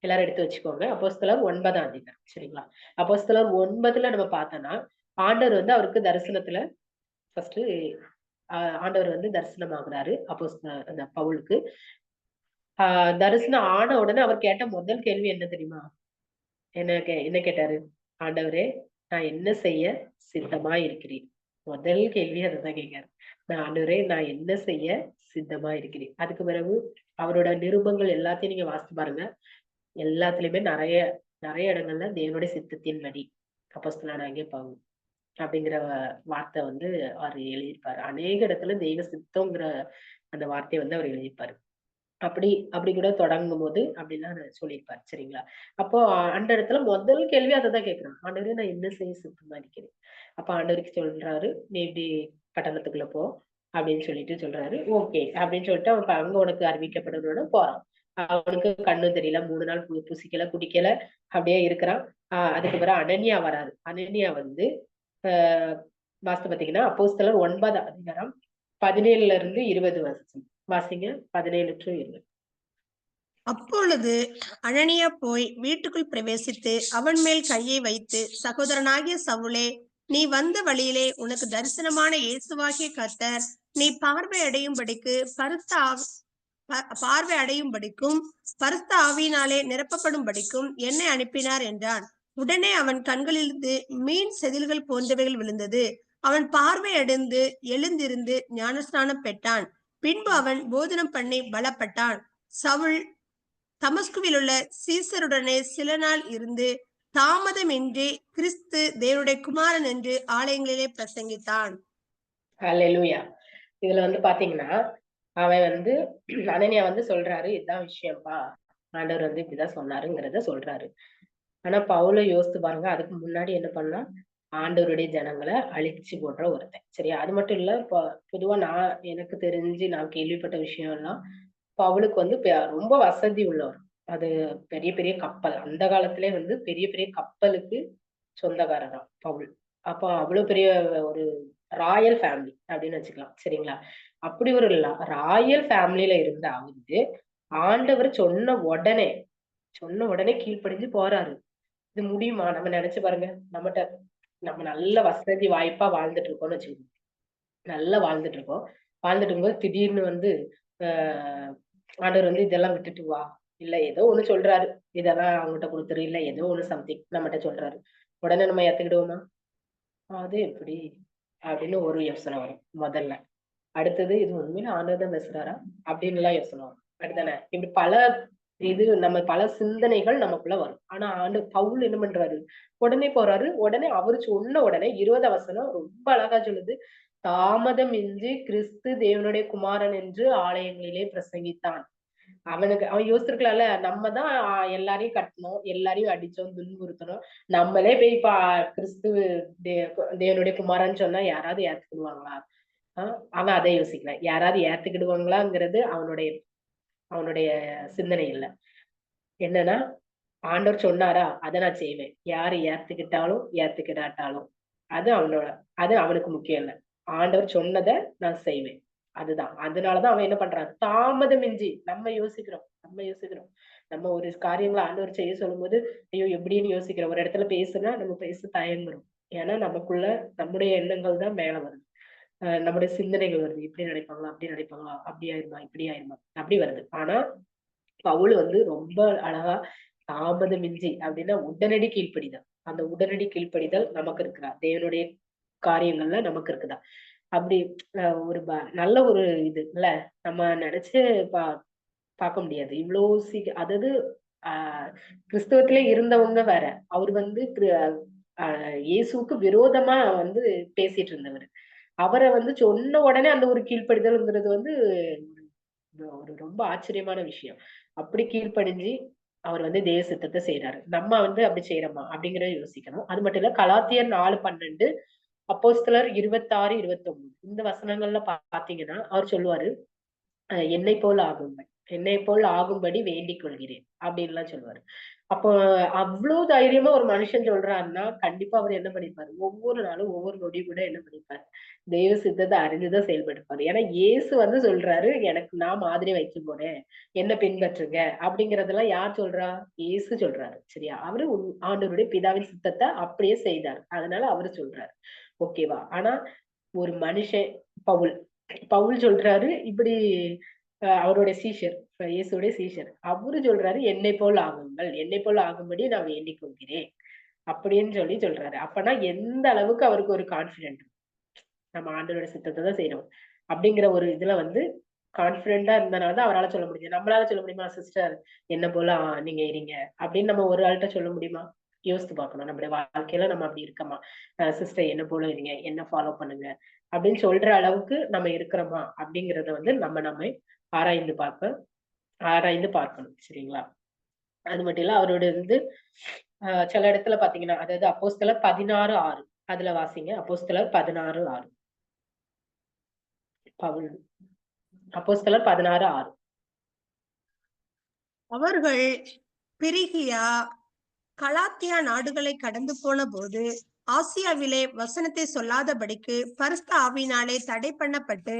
எல்லாரும் எடுத்து வச்சுக்கோங்க. அப்போஸ்தலர் 9ஆம் அதிகாரம். சரிங்களா? அப்போஸ்தலர் 9ல நம்ம பார்த்தோம்னா, ஆண்டவர் வந்து அவருக்கு தரிசனத்துல ஃபர்ஸ்ட் ஆண்டவர் வந்து தரிசனமாகுறாரு. அந்த பவுலுக்கு. தரிசனம் ஆன உடனே அவர் கேட்ட முதல் கேள்வி என்ன தெரியுமா? என்ன கேட்டாரு? ஆண்டவரே, நான் என்ன செய்ய சித்தமா இருக்கிறேன்? முதல் கேள்வி அதுதான் கேட்காரு. ஆண்டவரே, நான் என்ன செய்ய சித்தமா இருக்கிறேன்? அதுக்கு பிறகு அவரோட நிருபங்கள் எல்லாத்தையும் நீங்க வாசிச்சு பாருங்க. எல்லாத்துலயுமே நிறைய நிறைய இடங்கள்ல தேவனுடைய சித்தத்தின்படி அப்போஸ்தலனாகிய பவுல் அப்படிங்கிற வார்த்தை வந்து அவர் எழுதியிருப்பாரு. அநேக இடத்துல தெய்வ சித்தம்ங்கிற அந்த வார்த்தையை வந்து அவர் எழுதியிருப்பாரு. அப்படி கூட தொடங்கும் போது அப்படிலாம் சொல்லியிருப்பாரு. சரிங்களா? அப்போ அந்த இடத்துல முதல் கேள்வி அததான் கேட்கிறான். ஆண்டவரே நான் என்ன செய்ய சுத்தமா இருக்கிறேன். அப்ப ஆண்டவருக்கு சொல்றாரு, நீ இப்படி பட்டணத்துக்குள்ள போ அப்படின்னு சொல்லிட்டு சொல்றாரு. ஓகே அப்படின்னு சொல்லிட்டு அவன் அங்க உனக்கு அறிவிக்கப்படுறதோட போறான். அவனுக்கு கண்ணு தெரியல, 3 நாள் புசிக்கல, குடிக்கல, அப்படியே இருக்கிறான். அதுக்கு பிறகு அனனியா வராரு. அனனியா வந்து வாஸ்து பாத்தீங்கன்னா அப்போஸ்தலர் 9 அதிகாரம் 17 இருந்து 20 வருஷம் வாசிங்க. 17 to 20. அப்பொழுது அனனியா போய் வீட்டுக்குள் பிரவேசித்து அவன் மேல் கையை வைத்து, சகோதரனாகிய சவுலே, நீ வந்த வழியிலே உனக்கு தரிசனமான இயேசுவாகிய கர்த்தர் நீ பார்வை அடையும்படிக்கும் பரிசுத்த ஆவியினாலே நிரப்பப்படும்படிக்கும் என்னை அனுப்பினார் என்றான். உடனே அவன் கண்களிலிருந்து மீன் செதில்கள் போன்றவைகள் விழுந்தது. அவன் பார்வை அடைந்து எழுந்திருந்து ஞானஸ்நானம் பெற்றான். பின்பு அவன் போதனம் பண்ணி பலப்பட்டான். சவுல் தமஸ்குவில் உள்ள சீசருடனே சில நாள் இருந்து தாமதமின்றி கிறிஸ்து தேவனுடைய குமாரன் என்று ஆலயங்களிலே பிரசங்கித்தான். அல்லேலூயா. இதுல வந்து பாத்தீங்கன்னா அவன் வந்து அனனியா வந்து சொல்றாரு, இதுதான் விஷயம்ப்பா, ஆண்டவர் வந்து இப்படிதான் சொன்னாருங்கிறத சொல்றாரு. ஆனா பவுல யோசித்து பாருங்க, அதுக்கு முன்னாடி என்ன பண்ணா, ஆண்டவருடைய ஜனங்களை அழிச்சு போடுற ஒருத்தன். சரியா? அது மட்டும் இல்ல, பொதுவா எனக்கு தெரிஞ்சு நான் கேள்விப்பட்ட விஷயம் எல்லாம், பவுலுக்கு வந்து ரொம்ப வசதி உள்ளவர். அது பெரிய பெரிய கப்பல், அந்த காலத்திலே வந்து பெரிய பெரிய கப்பலுக்கு சொந்தக்காரராம் பவுல். அப்ப அவ்வளவு பெரிய ஒரு ராயல் ஃபேமிலி அப்படின்னு வச்சுக்கலாம். சரிங்களா? அப்படி ஒரு ராயல் ஃபேமிலியில இருந்த அவரு ஆண்டவர் சொன்ன உடனே கீழ்ப்படிஞ்சு போறாரு. இது முடியுமா? நம்ம நினைச்சு பாருங்க. நம்ம நல்ல வசதி வாய்ப்பா வாழ்ந்துட்டு இருக்கோம்னு வச்சுக்கோங்க. நல்லா வாழ்ந்துட்டு இருக்கோம். வாழ்ந்துட்டு இருக்கும்போது திடீர்னு வந்து ஆண்டவர் வந்து இதெல்லாம் விட்டுட்டு வா, இல்ல ஏதோ ஒண்ணு சொல்றாரு, இதெல்லாம் அவங்ககிட்ட கொடுத்துரு, இல்ல ஏதோ ஒண்ணு சம்திங் நம்மகிட்ட சொல்றாரு. உடனே நம்ம ஏத்துக்கிடுவோமா? அது எப்படி அப்படின்னு ஒரு யோசனை வரும் முதல்ல. அடுத்தது இது உண்மையில ஆண்டவர் தான் பேசுறாரா அப்படின்னு எல்லாம் யோசனை வரும். அப்படித்தானே? இப்படி பல சிந்தனைகள் நமக்குள்ள வரும். ஆனா பவுல் என்ன பண்றாரு? உடனே போறாரு. உடனே அவரு சொன்ன உடனே 20 வசனம் ரொம்ப அழகா சொல்லுது. தாமதம் இன்றி கிறிஸ்து தேவனுடைய குமாரன் என்று ஆலயங்களிலே பிரசங்கித்தான். அவன் யோசிச்சிருக்கலாம்ல, நம்ம தான் எல்லாரையும் கட்டணும், எல்லாரையும் அடிச்சோம், துன்புறுத்தணும். நம்மளே போய் கிறிஸ்து தேவனுடைய குமாரன் சொன்னா யாராவது ஏத்துக்கிடுவாங்களா? அவன் அதை யோசிக்கல. யாராவது ஏத்துக்கிடுவாங்களாங்கிறது அவனுடைய அவனுடைய சிந்தனை இல்ல. என்னன்னா, ஆண்டவர் சொன்னாரா அதை நான் செய்வேன். யாரு ஏத்துக்கிட்டாலும் ஏத்துக்கிடாட்டாலும் அது அவனுக்கு முக்கியம் இல்ல. ஆண்டவர் சொன்னதை நான் செய்வேன். அதுதான். அதனாலதான் அவன் என்ன பண்றான்? தாமதமின்றி. நம்ம யோசிக்கிறோம். நம்ம ஒரு காரியங்களை ஆண்டவர் செய்ய சொல்லும்போது, ஐயோ எப்படின்னு யோசிக்கிறோம். ஒரு இடத்துல பேசுனா நம்ம பேச தயங்குறோம். ஏன்னா நமக்குள்ள நம்முடைய எண்ணங்கள் தான் மேல வருது. நம்முடைய சிந்தனைகள் வருது. இப்படி நினைப்பாங்களா, அப்படி நினைப்பாங்களா, அப்படி ஆயிருமா, இப்படி ஆயிருமா, அப்படி வருது. ஆனா பவுல் வந்து ரொம்ப அழகா தாமதமின்றி அப்படின்னா உடனடி கீழ்ப்படிதல். அந்த உடனடி கீழ்ப்படிதல் நமக்கு இருக்குதா? தேவனுடைய காரியங்கள்ல நமக்கு இருக்குதா? அப்படி ஒரு நல்ல ஒரு இது இல்ல, நம்ம நினைச்சு பா பார்க்க முடியாது. இவ்வளவு அதாவது கிறிஸ்தவத்திலே இருந்தவங்க வேற. அவர் வந்து இயேசுவுக்கு விரோதமா வந்து பேசிட்டு இருந்தவர். அவரை வந்து சொன்ன உடனே அந்த ஒரு கீழ்ப்படிதல்ங்கிறது வந்து ஒரு ரொம்ப ஆச்சரியமான விஷயம். அப்படி கீழ்ப்படிஞ்சு அவர் வந்து தேவ சித்தத்தை செய்யறாரு. நம்ம வந்து அப்படி செய்யறோமா அப்படிங்கறத யோசிக்கணும். அது மட்டும் இல்ல, கலாத்தியர் 4:12, அப்போஸ்தலர் 26, 29 இந்த வசனங்கள்ல பாத்தீங்கன்னா அவர் சொல்லுவாரு, என்னை போல ஆகுங்கள், என்னை போல் ஆகும்படி வேண்டிக் கொள்கிறேன் அப்படின்லாம் சொல்லுவாரு. அப்போ அவ்வளவு தைரியமா ஒரு மனுஷன் சொல்றாருன்னா கண்டிப்பா அவர் என்ன பண்ணிருப்பாரு? ஒவ்வொரு நாளும் ஒவ்வொரு நொடி கூட என்ன பண்ணிருப்பாரு? தெய்வ சித்தத்தை அறிஞ்சுதான் செயல்படுப்பாரு. ஏன்னா இயேசு வந்து சொல்றாரு, எனக்கு நான் மாதிரி வைக்க போறேன், என்ன பின்பற்றுங்க அப்படிங்கறதெல்லாம் யார் சொல்றா? இயேசு சொல்றாரு. சரியா? அவரு ஆண்டவருடைய பிதாவின் சித்தத்தை அப்படியே செய்தார். அதனால அவரு சொல்றாரு. ஓகேவா? ஆனா ஒரு மனுஷன் பவுல் பவுல் சொல்றாரு இப்படி, அவருடைய சீஷர், இயேசுடைய சீஷர், அவரு சொல்றாரு என்னை போல் ஆகுங்கள், என்னை போல் ஆகும்படி நான் வேண்டிக் கொள்கிறேன் அப்படின்னு சொல்றாரு. அப்பனா எந்த அளவுக்கு அவருக்கு ஒரு கான்பிடென்ட், நம்ம ஆண்டவரோட சித்தத்தை தான் செய்யறோம் அப்படிங்கிற ஒரு இதுல வந்து கான்பிடென்டா இருந்தனாலதான் அவரால் சொல்ல முடியும். நம்மளால சொல்ல முடியுமா? சிஸ்டர் என்ன போல நீங்க இருங்க அப்படின்னு நம்ம ஒரு ஆள்கிட்ட சொல்ல முடியுமா? யோசித்து பார்க்கணும். நம்முடைய வாழ்க்கையில நம்ம அப்படி இருக்கமா? சிஸ்டர் என்ன போல இருங்க, என்ன ஃபாலோ பண்ணுங்க அப்படின்னு சொல்ற அளவுக்கு நம்ம இருக்கிறோமா அப்படிங்கறத வந்து நம்ம ஆராய்ந்து பார்க்க ஆராய்ந்து பார்க்கணும். சரிங்களா? அது மட்டும் இல்ல அவரோட வந்து சில இடத்துல பாத்தீங்கன்னா, அதாவது அப்போஸ்தலர் 16:6 அதுல வாசிங்க. அப்போஸ்தலர் 16:6 பவுல் அப்போஸ்தலர் 16:6 அவர்கள் பிரிகியா கலாத்தியா நாடுகளை கடந்து போன போது ஆசியாவிலே வசனத்தை சொல்லாதபடிக்கு பரிசுத்த ஆவியினாலே தடை பண்ணப்பட்டு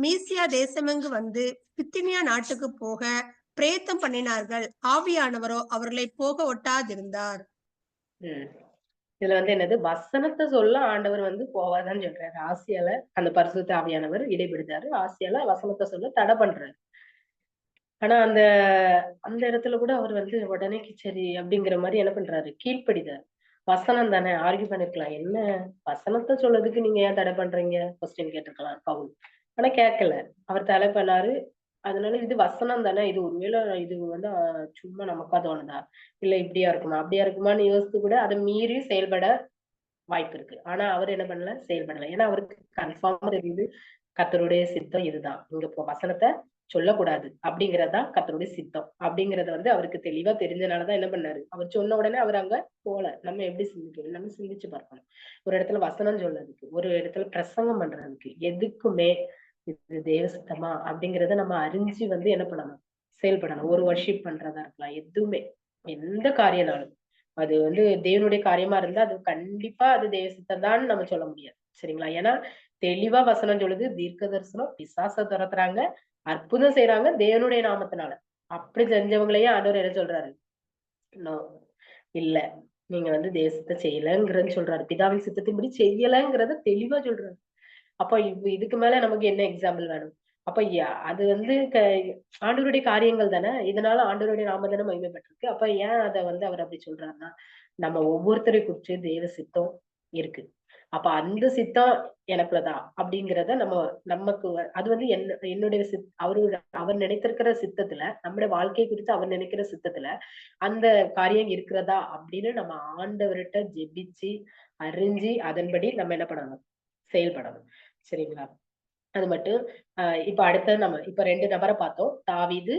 மீசியா தேசமெங்கு வந்து பித்தினியா நாட்டுக்கு போக பிரயத்தனம் பண்ணினார்கள். ஆவியானவரோ அவர்களை போக ஒட்டாதிருந்தார். ம். இதுல வந்து என்னது வசனத்தை சொல்ல ஆண்டவர் வந்து போவாதான்னு சொல்றாரு. ஆசியால அந்த பரிசுத்த ஆவியானவர் இடைபெடுத்தாரு. ஆசியால வசனத்தை சொல்ல தடை பண்றாரு. ஆனா அந்த அந்த இடத்துல கூட அவர் வந்து உடனே சரி அப்படிங்கிற மாதிரி என்ன பண்றாரு? கீழ்ப்படிதார். வசனம் தானே ஆர்கியூ பண்ணிருக்கலாம். என்ன வசனத்தை சொல்றதுக்கு நீங்க ஏன் தடை பண்றீங்க? கொஸ்டின் கேட்டிருக்கலாம் பவுல். ஆனா கேட்கல. அவர் தடை பண்ணாரு. அதனால இது வசனம் தானே. இது ஒருவேளை இது வந்து சும்மா நமக்கா தோணுதா? இல்ல இப்படியா இருக்குமா? அப்படியா இருக்குமான்னு யோசித்து கூட அதை மீறி செயல்பட வாய்ப்பு இருக்கு. ஆனா அவர் என்ன பண்ணல? செயல்படல. ஏன்னா அவருக்கு கன்ஃபார்மா தெரியுது. கர்த்தருடைய சித்தம் இதுதான். இங்க வசனத்தை சொல்லக்கூடாது அப்படிங்கறதுதான் கர்த்தருடைய சித்தம். அப்படிங்கறது வந்து அவருக்கு தெளிவா தெரிஞ்சனாலதான் என்ன பண்ணாரு? அவர் சொன்ன உடனே அவர் அங்க போல. நம்ம எப்படி சிந்திக்கணும்? நம்ம சிந்திச்சு பார்க்கணும். ஒரு இடத்துல வசனம் சொல்றதுக்கு, ஒரு இடத்துல பிரசங்கம் பண்றதுக்கு, எதுக்குமே இது தேவ சித்தமா அப்படிங்கறத நம்ம அறிஞ்சு வந்து என்ன பண்ணணும்? செயல்படணும். ஒரு வர்ஷிப் பண்றதா இருக்கலாம். எதுவுமே எந்த காரியம்னாலும் அது வந்து தேவனுடைய காரியமா இருந்தா அது கண்டிப்பா அது தேவ சித்தம் தான்னு நம்ம சொல்ல முடியாது. சரிங்களா? ஏன்னா தெளிவா வசனம் சொல்லுது. தீர்க்க தரிசனம் பிசாச துரத்துறாங்க. அற்புதம் செய்றாங்க தேவனுடைய நாமத்தினால. அப்படி செஞ்சவங்களையும் ஆண்டவர் என்ன சொல்றாரு? நோ இல்ல. நீங்க வந்து தேவ சித்தம் செய்யலங்கிறன்னு சொல்றாரு. பிதாவின் சித்தத்தின்படி செய்யலங்கிறத தெளிவா சொல்றாரு. அப்ப இதுக்கு மேல நமக்கு என்ன எக்ஸாம்பிள் வேணும்? அப்ப அது வந்து ஆண்டவருடைய காரியங்கள் தானே. இதனால ஆண்டவருடைய நாமம் தானே மகிமைப்பட்டிருக்கு. அப்ப ஏன் அத வந்து அவர் அப்படி சொல்றாருன்னா, நம்ம ஒவ்வொருத்தரை குறிச்சு தேவ சித்தம் இருக்கு. அப்ப அந்த சித்தம் எனக்குள்ளதான் அப்படிங்கிறத நமக்கு அது வந்து என்னுடைய அவர் நினைத்திருக்கிற சித்தத்துல, நம்முடைய வாழ்க்கை குறித்து அவர் நினைக்கிற சித்தத்துல, அந்த காரியம் இருக்கிறதா அப்படின்னு நம்ம ஆண்டவர்ட்ட ஜெபிச்சு, அறிஞ்சு அதன்படி நம்ம என்ன பண்ணணும்? செயல்படணும். சரிங்களா? அது மட்டும் இப்ப அடுத்தது இப்ப 2 நபர பார்த்தோம். தாவீது,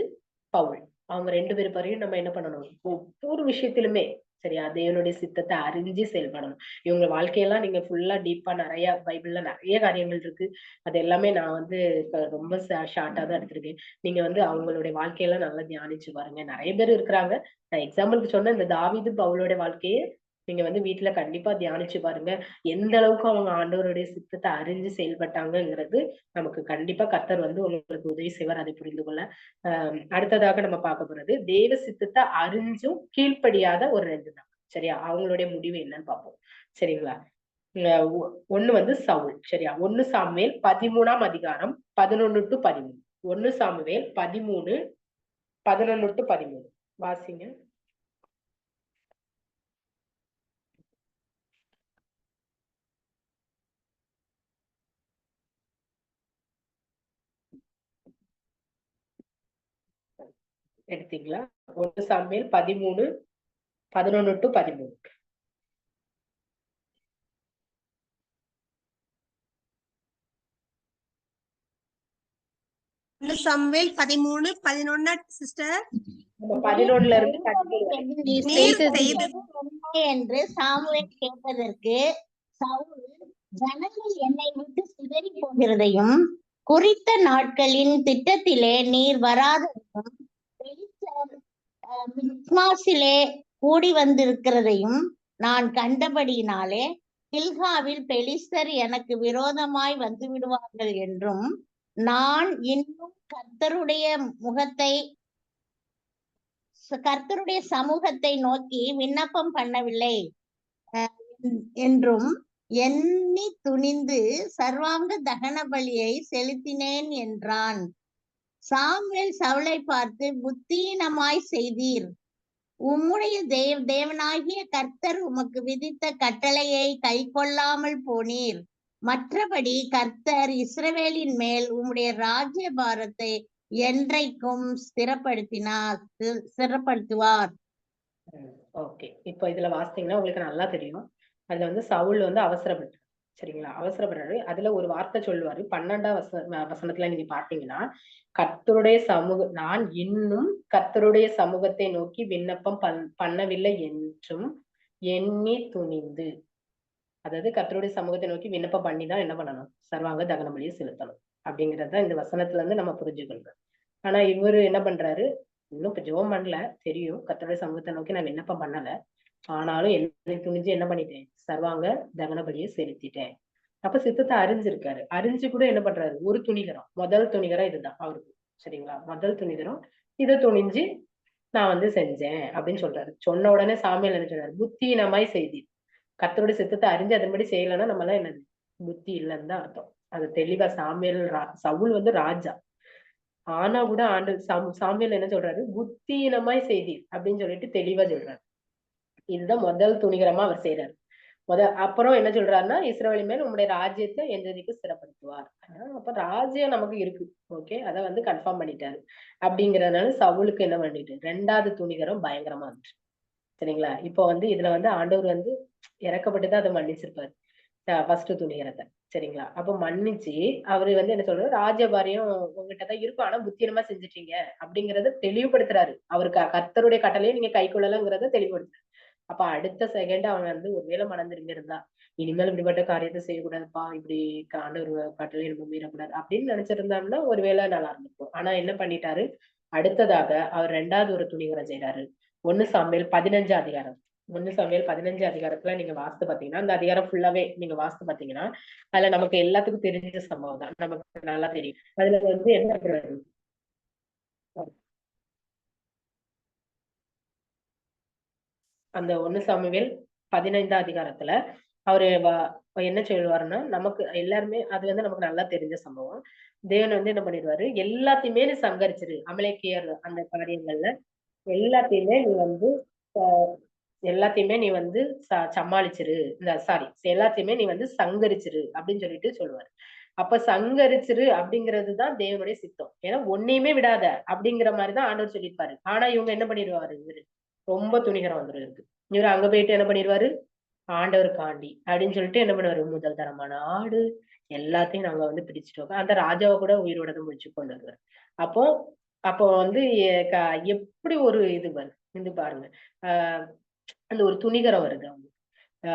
பவுல். அவங்க 2 பேர் பேரையும் நம்ம என்ன பண்ணணும்? ஒவ்வொரு விஷயத்திலுமே சரியா? தேவனுடைய சித்தத்த அறிஞ்சு செயல்படணும். இவங்க வாழ்க்கையெல்லாம் நீங்க ஃபுல்லா டீப்பா நெறைய பைபிள்ல நெறைய காரியங்கள் இருக்கு. அது எல்லாமே நான் வந்து இப்ப ரொம்ப ஷார்ட்டா தான் எடுத்திருக்கேன். நீங்க வந்து அவங்களுடைய வாழ்க்கையெல்லாம் நல்லா தியானிச்சு பாருங்க. நெறைய பேர் இருக்கிறாங்க. நான் எக்ஸாம்பிளுக்கு சொன்ன இந்த தாவீது, பவுலோட வாழ்க்கைய நீங்க வந்து வீட்ல கண்டிப்பா தியானிச்சு பாருங்க. எந்த அளவுக்கு அவங்க ஆண்டவருடைய சித்தத்த அறிஞ்சு செயல்பட்டாங்கங்கிறது நமக்கு கண்டிப்பா கர்த்தர் வந்து உங்களுக்கு உதவி செய்வார் அதை புரிந்து கொள்ள. அடுத்ததாக நம்ம பார்க்க போறது தேவ சித்தத்தை அறிஞ்சும் கீழ்ப்படியாத ஒரு 2 தான். சரியா? அவங்களுடைய முடிவு என்னன்னு பார்ப்போம். சரிங்களா? ஒண்ணு வந்து சவுல். சரியா? 1 சாமுவேல் 13ஆம் அதிகாரம் 11 to 13. 1 சாமுவேல் 13, 11 to 13 வாசிங்க. எடுத்தீங்களா? 1 சாமுவேல் 13, 11 to 13. Samuel 13, 11 sister. 11ல இருந்து 13 என்று சாமுவேல் கேட்டதற்கு சவுல் ஜனங்கள் என்னை விட்டு சிதறி போகிறதையும் குறித்த நாட்களின் திட்டத்திலே நீர் வராததையும் மிக்மாசிலே கூடி வந்திருக்கிறதையும் நான் கண்டபடியினாலே கில்காவில் பெலிஸ்தர் எனக்கு விரோதமாய் வந்து விடுவார்கள் என்றும் நான் இன்னும் கர்த்தருடைய சமூகத்தை நோக்கி விண்ணப்பம் பண்ணவில்லை என்றும் எண்ணி துணிந்து சர்வாங்க தகன பலியை செலுத்தினேன் என்றான். சாமுவேல் சவுலை பார்த்து புத்தீனமாய் செய்தீர். உம்முடைய தேவனாகிய கர்த்தர் உமக்கு விதித்த கட்டளையை கை கொள்ளாமல் போனீர். மற்றபடி கர்த்தர் இஸ்ரவேலின் மேல் உம்முடைய ராஜ்ய பாரத்தை என்றைக்கும் ஸ்திரப்படுத்துவார். ஓகே. இப்ப இதுல வாசித்தீங்கன்னா உங்களுக்கு நல்லா தெரியும். அதுல வந்து சவுல் வந்து அவசரப்பட்டார். சரிங்களா? அவசரப்படுறாரு. அதுல ஒரு வார்த்தை சொல்லுவாரு. 12ஆம் வசனத்துல நீங்க பார்த்தீங்கன்னா, நான் இன்னும் கர்த்தருடைய சமூகத்தை நோக்கி விண்ணப்பம் பண்ணவில்லை என்றும் எண்ணி துணிந்து. அதாவது கர்த்தருடைய சமூகத்தை நோக்கி விண்ணப்பம் பண்ணி தான் என்ன பண்ணணும்? சர்வாங்க தகன பலிய செலுத்தணும். அப்படிங்கிறத இந்த வசனத்துல இருந்து நம்ம புரிஞ்சுக்கணும். ஆனா இவரு என்ன பண்றாரு? இன்னும் இப்ப ஜெபம் பண்ணல. தெரியும். கர்த்தருடைய சமூகத்தை நோக்கி நான் விண்ணப்பம் பண்ணல. ஆனாலும் என்னை துணிஞ்சு என்ன பண்ணிட்டேன்? சர்வாங்க தகன பலிய செலுத்திட்டேன். அப்ப சித்தத்த அறிஞ்சிருக்காரு. அறிஞ்சு கூட என்ன பண்றாரு? ஒரு துணிகரம். முதல் துணிகரம் இதுதான் அவருக்கு. சரிங்களா? முதல் துணிகரம். இத துணிஞ்சு நான் வந்து செஞ்சேன் அப்படின்னு சொல்றாரு. சொன்ன உடனே சாமுவேல் என்ன சொல்றாரு? புத்தீனமாய் செய்தீர். கர்த்தருடைய சித்தத்த அறிஞ்சு அதன்படி செய்யலைன்னா நம்மலாம் என்னது? புத்தி இல்லைன்னு தான் அர்த்தம். அது தெளிவா சவுல் வந்து ராஜா. ஆனா கூட சாமுவேல் என்ன சொல்றாரு? புத்தீனமாய் செய்தீர் அப்படின்னு சொல்லிட்டு தெளிவா சொல்றாரு. இதுதான் முதல் துணிகரமா அவர் செய்றாரு. அப்புறம் என்ன சொல்றாருன்னா, இஸ்ரவேலின் மேல் உம்முடைய ராஜ்யத்தை என்றைக்கு ஸ்திரப்படுத்துவார். அப்ப ராஜ்யம் நமக்கு இருக்கு. ஓகே. அத வந்து கன்ஃபார்ம் பண்ணிட்டாரு. அப்படிங்கிறதுனால சவுலுக்கு என்ன பண்ணிட்டு 2வது துணிகரம் பயங்கரமா இருந்துச்சு. சரிங்களா? இப்போ வந்து இதுல வந்து ஆண்டவர் வந்து இறக்கப்பட்டு தான் அத மன்னிச்சிருப்பாரு. ஃபர்ஸ்ட் துணிகரத்த. சரிங்களா? அப்ப மன்னிச்சு அவரு வந்து என்ன சொல்றாரு, ராஜபாரியம் உங்ககிட்ட தான் இருக்கும். ஆனா புத்தீனமா செஞ்சுட்டீங்க அப்படிங்கிறத தெளிவுபடுத்துறாரு. அவருக்கு கர்த்தருடைய கட்டளையை நீங்க கைக்கொள்ளலங்கிறத தெளிவுபடுத்துறாரு. அப்ப அடுத்த செகண்ட் அவன் வந்து ஒருவேளை மனம் திரும்பி இருந்தா, இனிமேல் இப்படிப்பட்ட காரியத்தை செய்யக்கூடாதுப்பா. இப்படி ஆண்டவர் கட்டளையை நம்ம மீறக்கூடாது அப்படின்னு நினைச்சிருந்தாங்கன்னா ஒருவேளை நல்லா இருந்திருக்கும். ஆனா என்ன பண்ணிட்டாரு? அடுத்ததாக அவர் 2வது ஒரு துணிகரம் செய்றாரு. 1 சாமுவேல் 15 அதிகாரம். 1 சாமுவேல் 15 அதிகாரத்துல நீங்க வாசித்து பாத்தீங்கன்னா, அந்த அதிகாரம் ஃபுல்லாவே நீங்க வாசித்து பாத்தீங்கன்னா, அதுல நமக்கு எல்லாத்துக்கும் தெரிஞ்ச சம்பவம் தான். நமக்கு நல்லா தெரியும். அதுல வந்து என்ன பண்றாரு? அந்த 1 சாமுவேல் 15ஆம் அதிகாரத்துல அவரு என்ன சொல்லுவாருன்னா, நமக்கு எல்லாருமே அது வந்து நமக்கு நல்லா தெரிஞ்ச சம்பவம். தேவன் வந்து என்ன பண்ணிடுவாரு, எல்லாத்தையுமே நீ சங்கரிச்சுரு. அமலேக்கியர் அந்த காரியங்கள்ல எல்லாத்தையுமே நீ வந்து அ எல்லாத்தையுமே நீ வந்து சமாளிச்சுரு. சாரி எல்லாத்தையுமே நீ வந்து சங்கரிச்சுரு அப்படின்னு சொல்லிட்டு சொல்லுவாரு. அப்ப சங்கரிச்சுரு அப்படிங்கிறது தான் தேவனுடைய சித்தம். ஏன்னா ஒண்ணையுமே விடாத அப்படிங்கிற மாரி தான் ஆண்டவர் சொல்லியிருப்பாரு. ஆனா இவங்க என்ன பண்ணிடுவாரு இவரு, ரொம்ப துணிகரம் வந்துரும் இவருக்கு. இவரு அங்க போயிட்டு என்ன பண்ணிருவாரு, ஆண்டவருக்காண்டி அப்படின்னு சொல்லிட்டு என்ன பண்ணுவாரு, முதல் தரமான ஆடு எல்லாத்தையும் நாங்க வந்து பிடிச்சுட்டோம். அந்த ராஜாவ கூட உயிரோட தான் முடிச்சு கொண்டு வருவாரு. அப்போ அப்போ வந்து எப்படி ஒரு இது பாருங்க. ஆ அந்த ஒரு துணிகரம் வருது அவங்களுக்கு. ஆ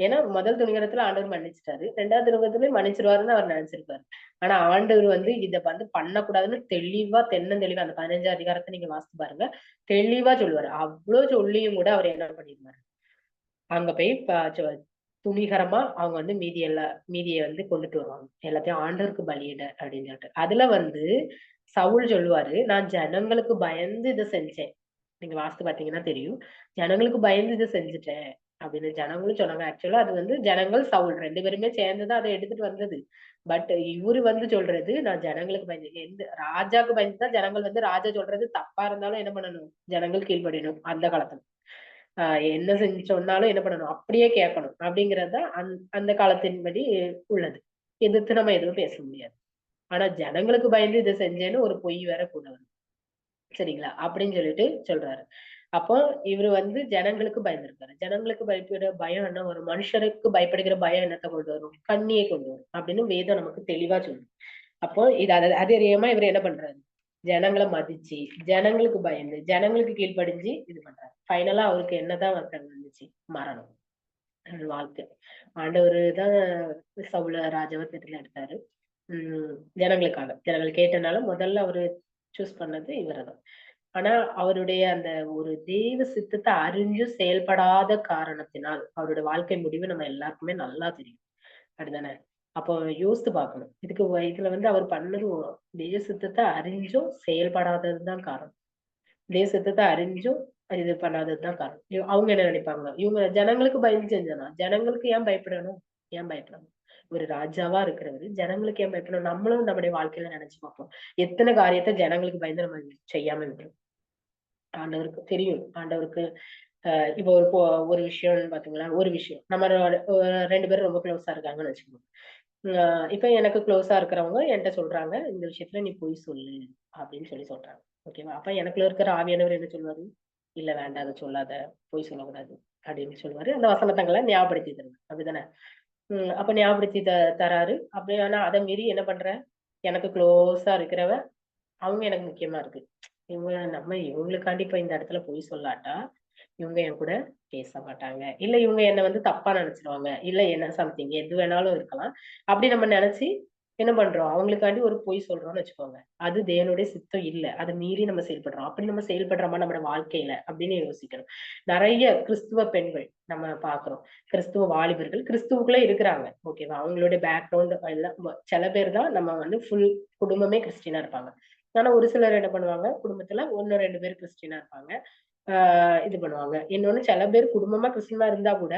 ஏன்னா முதல் துணிகரத்துல ஆண்டவர் மன்னிச்சுட்டாரு. 2வது துணிகரத்துலயும் மன்னிச்சிருவாருன்னு அவர் நினைச்சிருப்பாரு. ஆனா ஆண்டவர் வந்து இத வந்து பண்ணக்கூடாதுன்னு தெளிவா தெள்ளந்தெளிவா அந்த 15 அதிகாரத்த நீங்க வாசிச்சு பாருங்க. தெளிவா சொல்லுவாரு. அவ்ளோ சொல்லியும் கூட அவர் என்ன பண்ணிருவாரு, அங்க போய் துணிகரமா அவங்க வந்து மீதிய வந்து கொண்டுட்டு வருவாங்க. எல்லாத்தையும் ஆண்டவருக்கு பலியிட அப்படின்னு சொல்லிட்டு. அதுல வந்து சவுல் சொல்லுவாரு, நான் ஜனங்களுக்கு பயந்து இத செஞ்சேன். நீங்க வாசித்து பார்த்தீங்கன்னா தெரியும். ஜனங்களுக்கு பயந்து இத செஞ்சுட்டேன் அப்படின்னு ஜனங்களும் சொன்னாங்க. ஆக்சுவலா அது வந்து ஜனங்கள், சவுல் 2 பேருமே சேர்ந்து தான் அத எடுத்துட்டு வந்தது. பட் இவரு வந்து சொல்றது, நான் ஜனங்களுக்கு பயந்து ராஜாக்கு பயந்து தான் ஜனங்கள் வந்து ராஜா சொல்றது தப்பா இருந்தாலும் என்ன பண்ணணும்? ஜனங்கள் கீழ்ப்படியணும் அந்த காலத்துல. அ என்ன செஞ்சு சொன்னாலும் என்ன பண்ணணும்? அப்படியே கேட்கணும். அப்படிங்கிறது தான் அந்த காலத்தின்படி உள்ளது. எதிர்த்து நம்ம எதுவும் பேச முடியாது. ஆனா ஜனங்களுக்கு பயந்து இத செஞ்சேன்னு ஒரு பொய் வேற கூட வருது. சரிங்களா? அப்படின்னு சொல்லிட்டு சொல்றாரு. அப்போ இவரு வந்து ஜனங்களுக்கு பயந்திருக்காரு. ஜனங்களுக்கு பயப்படுற பயம் என்ன வரும்? மனுஷருக்கு பயப்படுகிற பயம் என்னத்த கொண்டு வரும்? கண்ணியை கொண்டு வரும். அப்படின்னு வேதம் நமக்கு தெளிவா சொல்லுது. அப்போ அது அறியாம இவரு என்ன பண்றாரு? ஜனங்கள மதிச்சு, ஜனங்களுக்கு பயந்து, ஜனங்களுக்கு கீழ்ப்படிஞ்சு இது பண்றாரு. ஃபைனலா அவருக்கு என்னதான் வந்துச்சு? மரணம். வாழ்க்கை. ஆண்டவரு தான் சவுல ராஜாவா தேர்ந்தெடுத்தாரு. ம். ஜனங்களுக்காக. ஜனங்கள் கேட்டனால முதல்ல அவரு சூஸ் பண்ணது இவரதான். ஆனா, அவருடைய அந்த ஒரு தெய்வ சித்தத்த அறிஞ்சும் செயல்படாத காரணத்தினால், அவருடைய வாழ்க்கை முடிவு நம்ம எல்லாருக்குமே நல்லா தெரியும். அப்படிதானே? அப்போ யோசித்து பார்க்கணும். இதுல வந்து அவர் பண்ணது தெய்வ சித்தத்த அறிஞ்சும் செயல்படாதது தான் காரணம். தெய்வ சித்தத்த அறிஞ்சும் இது பண்ணாதது தான் காரணம். அவங்க என்ன நினைப்பாங்க? இவங்க ஜனங்களுக்கு பயந்து செஞ்சனா? ஜனங்களுக்கு ஏன் பயப்படணும்? ஏன் பயப்படணும்? ஒரு ராஜாவா இருக்கிறவரு, ஜனங்களுக்கு ஏன் பயப்படணும்? நம்மளும் நம்முடைய வாழ்க்கையில நினைச்சு பார்ப்போம். எத்தன காரியத்த ஜனங்களுக்கு பயந்து நம்ம செய்யாம விடுறோம். ஆண்டவருக்கு தெரியும். ஆண்டவருக்கு இப்போ ஒரு விஷயம்னு பார்த்தீங்களா, ஒரு விஷயம். நம்ம 2 பேரும் ரொம்ப க்ளோஸா இருக்காங்கன்னு வச்சுக்கோங்க. அ இப்ப எனக்கு க்ளோஸா இருக்கிறவங்க என்ட்ட சொல்றாங்க, "இந்த விஷயத்துல நீ பொய் சொல்லு" அப்படின்னு சொல்றாங்க. ஓகேவா? அப்ப எனக்குள்ள இருக்கிற ஆவியானவர் என்ன சொல்லுவாரு? "இல்ல வேண்டாம், அத சொல்லாத. பொய் சொல்லக்கூடாது" அப்படின்னு சொல்லுவாரு. அந்த வசனத்தங்கள ஞாபகப்படுத்தி தருவாரு. அப்படிதானே? அப்ப ஞாபகப்படுத்தி தராரு. அப்படி ஆனா அதை மீறி என்ன பண்றேன், எனக்கு க்ளோஸா இருக்கிறவ அவங்க எனக்கு முக்கியமா இருக்கு. இவங்களுக்காண்டி இப்ப இந்த இடத்துல பொய் சொல்லாட்டா, இவங்க என் கூட பேச மாட்டாங்க. இல்ல இவங்க என்ன வந்து தப்பா நினைச்சுருவாங்க. இல்ல என்ன சம்திங் எது வேணாலும் இருக்கலாம். அப்படி நம்ம நினைச்சு என்ன பண்றோம், அவங்களுக்காண்டி ஒரு பொய் சொல்றோம்னு வச்சுக்கோங்க. அது தேவனுடைய சித்தம் இல்ல. அத மீறி நம்ம செயல்படுறோம். அப்படி நம்ம செயல்படுறோமா நம்மோட வாழ்க்கையில அப்படின்னு யோசிக்கணும். நெறைய கிறிஸ்துவ பெண்கள் நம்ம பார்க்கிறோம். கிறிஸ்துவ வாலிபர்கள் கிறிஸ்துவுக்குள்ள இருக்கிறாங்க. ஓகேவா? அவங்களுடைய பேக்ரவுண்ட் எல்லாம் சில பேர் தான் நம்ம வந்து குடும்பமே கிறிஸ்டியனா இருப்பாங்க. ஆனா ஒரு சிலர் என்ன பண்ணுவாங்க, குடும்பத்துல 1, 2 பேர் கிறிஸ்டியனா இருப்பாங்க. இது பண்ணுவாங்க. இன்னொன்னு சில பேர் குடும்பமா கிறிஸ்டியனா இருந்தா கூட,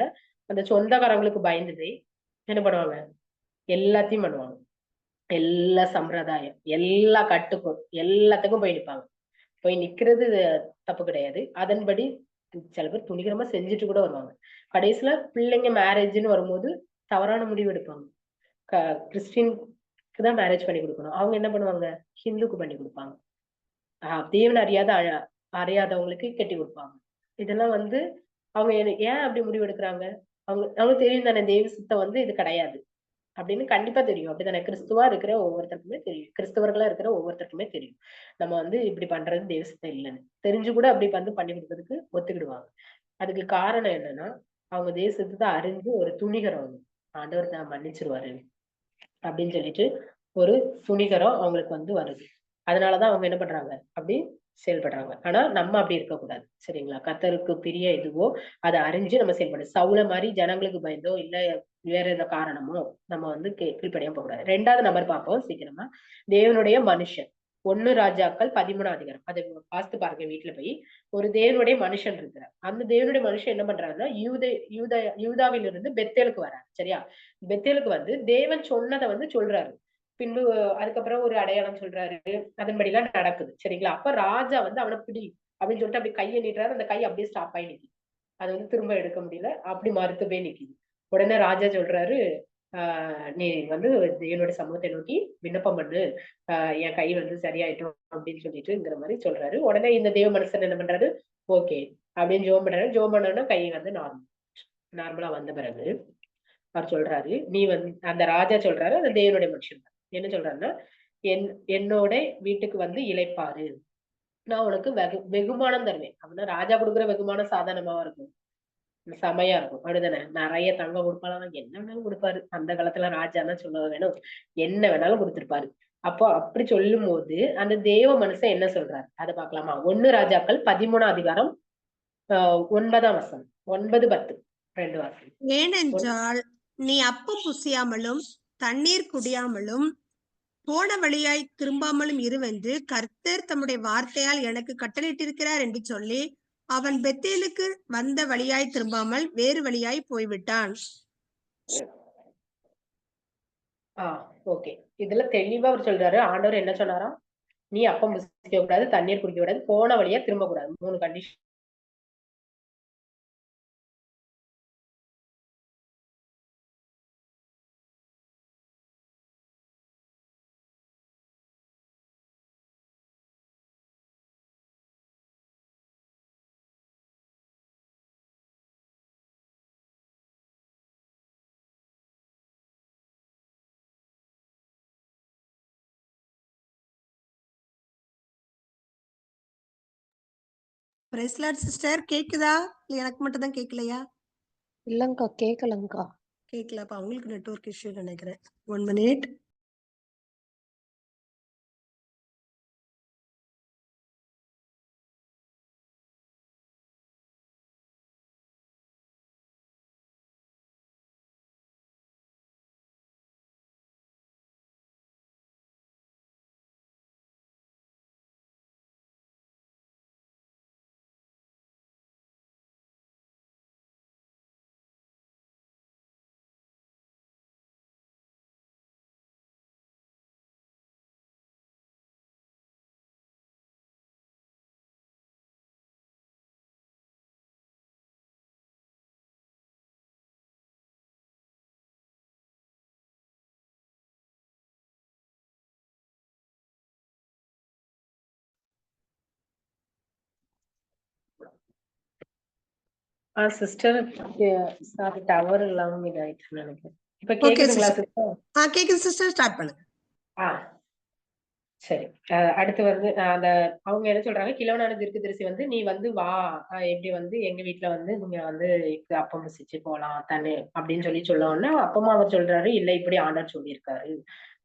அந்த சொந்தக்காரங்களுக்கு பயந்துட்டு என்ன பண்ணுவாங்க, எல்லாத்தையும் பண்ணுவாங்க. எல்லா சம்பிரதாயம், எல்லா கட்டுக்கும், எல்லாத்துக்கும் போய் நிப்பாங்க. போய் நிக்கிறது தப்பு கிடையாது. அதன்படி சில பேர் துணிகரமா செஞ்சுட்டு கூட வருவாங்க. கடைசியில பிள்ளைங்க மேரேஜ்ன்னு வரும்போது தவறான முடிவு எடுப்பாங்க. க கிறிஸ்டியனுக்கு தான் மேரேஜ் பண்ணி குடுக்கணும். அவங்க என்ன பண்ணுவாங்க, ஹிந்துக்கு பண்ணி குடுப்பாங்க. தேவன அறியாதவங்களுக்கு கட்டி குடுப்பாங்க. இதெல்லாம் வந்து அவங்க ஏன் அப்படி முடிவு எடுக்குறாங்க? அவங்களுக்கு தெரியும் தானே தெய்வ சித்தம் வந்து இது கிடையாது. அப்படின்னு கண்டிப்பா தெரியும். அப்படித்தானே? கிறிஸ்துவா இருக்கிற ஒவ்வொருத்தருக்குமே தெரியும். கிறிஸ்தவர்களா இருக்கிற ஒவ்வொருத்தருக்குமே தெரியும். நம்ம வந்து இப்படி பண்றது தெய்வ சித்தம் இல்லன்னு. தெரிஞ்சு கூட அப்படி வந்து பண்ணி குடுக்கறதுக்கு ஒத்துக்கிடுவாங்க. அதுக்கு காரணம் என்னன்னா, அவங்க தெய்வ சித்தத்த அறிஞ்சு ஒரு துணிகரம் வந்து ஆண்டவர் மன்னிச்சுருவாரு. அப்படின்னு சொல்லிட்டு ஒரு துணிகரம் அவங்களுக்கு வந்து வருது. அதனாலதான் அவங்க என்ன பண்றாங்க? அப்படி செயல்படுறாங்க. ஆனா நம்ம அப்படி இருக்கக்கூடாது. சரிங்களா? கர்த்தருக்கு பிரிய எதுவோ அத அறிஞ்சு நம்ம செயல்படணும். சவுல மாரி ஜனங்களுக்கு பயந்தோ, இல்ல வேற ஏதோ காரணமோ நம்ம வந்து கீழ்ப்படியாம போகக்கூடாது. 2வது நபர் பார்ப்போம் சீக்கிரமா. தேவனுடைய மனுஷன். 1 ராஜாக்கள் 13 அதிகாரம். அதை வாசித்து பாருங்க வீட்ல போய். ஒரு தேவனுடைய மனுஷன் இருக்கிறார். அந்த தேவனுடைய மனுஷன் என்ன பண்றாருன்னா, யூதாவிலிருந்து பெத்தேலுக்கு வரார். சரியா? பெத்தேலுக்கு வந்து தேவன் சொன்னத வந்து சொல்றாரு. பின்பு அதுக்கப்புறம் ஒரு அடையாளம் சொல்றாரு. அதன்படிலாம் நடக்குது. சரிங்களா? அப்ப ராஜா வந்து அவன பிடி அப்படின்னு சொல்லிட்டு அப்படி கைய நீட்டுறாரு. அந்த கை அப்படியே ஸ்டாப் ஆயி நிக்குது. அது வந்து திரும்ப எடுக்க முடியல. அப்படி மறுத்து போய் நிக்குது. உடனே ராஜா சொல்றாரு, நீ வந்து என்னோட சமூகத்தை நோக்கி விண்ணப்பம் பண்ணு. என் கை வந்து சரியாயிட்டும் அப்படின்னு சொல்லிட்டுங்கிற மாரி சொல்றாரு. உடனே இந்த தேவ மனுஷன் என்ன பண்றாரு, ஓகே அப்படின்னு ஜெபம் பண்றாரு. ஜெபம் பண்ணோனே கை வந்து நார்மலா வந்த பிறகு அவர் சொல்றாரு, நீ வந்து அந்த ராஜா சொல்றாரு, அந்த தேவனுடைய மனுஷன் தான். என்ன சொல்றாருன்னா, என் என்னோட வீட்டுக்கு வந்து இளைப்பாறு. நான் உனக்கு வெகுமானம் தருவேன். அப்படின்னா ராஜா குடுக்குற வெகுமானம் சாதாரணமாவா இருக்கும். செமையா இருக்கும். அப்படிதானே? நெறைய தங்கம் குடுப்பாராம். என்ன வேணாலும் குடுப்பாரு. அந்த காலத்துல ராஜான்னா சொல்ல வேணும். என்ன வேணாலும் குடுத்திருப்பாரு. அப்போ அப்படி சொல்லும்போது, அந்த தேவ மனுஷன் என்ன சொல்றாரு? அத பார்க்கலாமா? 1 ராஜாக்கள் 13ஆம் அதிகாரம் 9ஆம் வசனம். 9, 10 2 வாசனம். ஏனென்றால் நீ அப்பம் புசியாமலும் தண்ணீர் குடியாமலும் போன வழியாய் திரும்பாமலும் இருவென்று கர்த்தர் தம்முடைய வார்த்தையால் எனக்கு கட்டளையிட்டிருக்கிறார் என்று சொல்லி அவன் பெத்தேலுக்கு வந்த வழியாய் திரும்பாமல் வேறு வழியாய் போய்விட்டான். ஓகே. இதுல தெளிவா அவர் சொல்றாரு. ஆண்டவர் என்ன சொன்னாராம்? நீ அப்பம் புசிக்க கூடாது, தண்ணீர் குடிக்க கூடாது, போன வழியா திரும்பக் கூடாது. 3 கண்டிஷன். பிரைஸ் லார்ட் சிஸ்டர், கேக்குதா? இல்ல எனக்கு மட்டும் தான் கேட்கலையா? இல்லங்கா, கேட்கலங்கா. கேட்கல. அப்ப அவங்களுக்கு நெட்வொர்க் இஷ்யூ நினைக்கிறேன். 1 மினிட். சிஸ்டர், சாரி டவர் இல்லாம இதாயிடுச்சுன்னு நினைக்கிறேன். இப்ப ஓகே கேக்குதுங்களா சிஸ்டர். சிஸ்டர்? கேக்குது சிஸ்டர், ஸ்டார்ட் பண்ணுங்க. ஆ சரி. அடுத்து வந்து அந்த அவங்க என்ன சொல்றாங்க, கிழவனான தீர்க்கதரிசி வந்து, "நீ வந்து வா, இப்படி வந்து எங்க வீட்ல வந்து நீங்க வந்து அப்பம் புசிச்சு போலாம் தானே" அப்படின்னு சொல்ல உடனே, அப்பமா அவர் சொல்றாரு, "இல்ல இப்படி ஆண்டவர் சொல்லியிருக்காரு.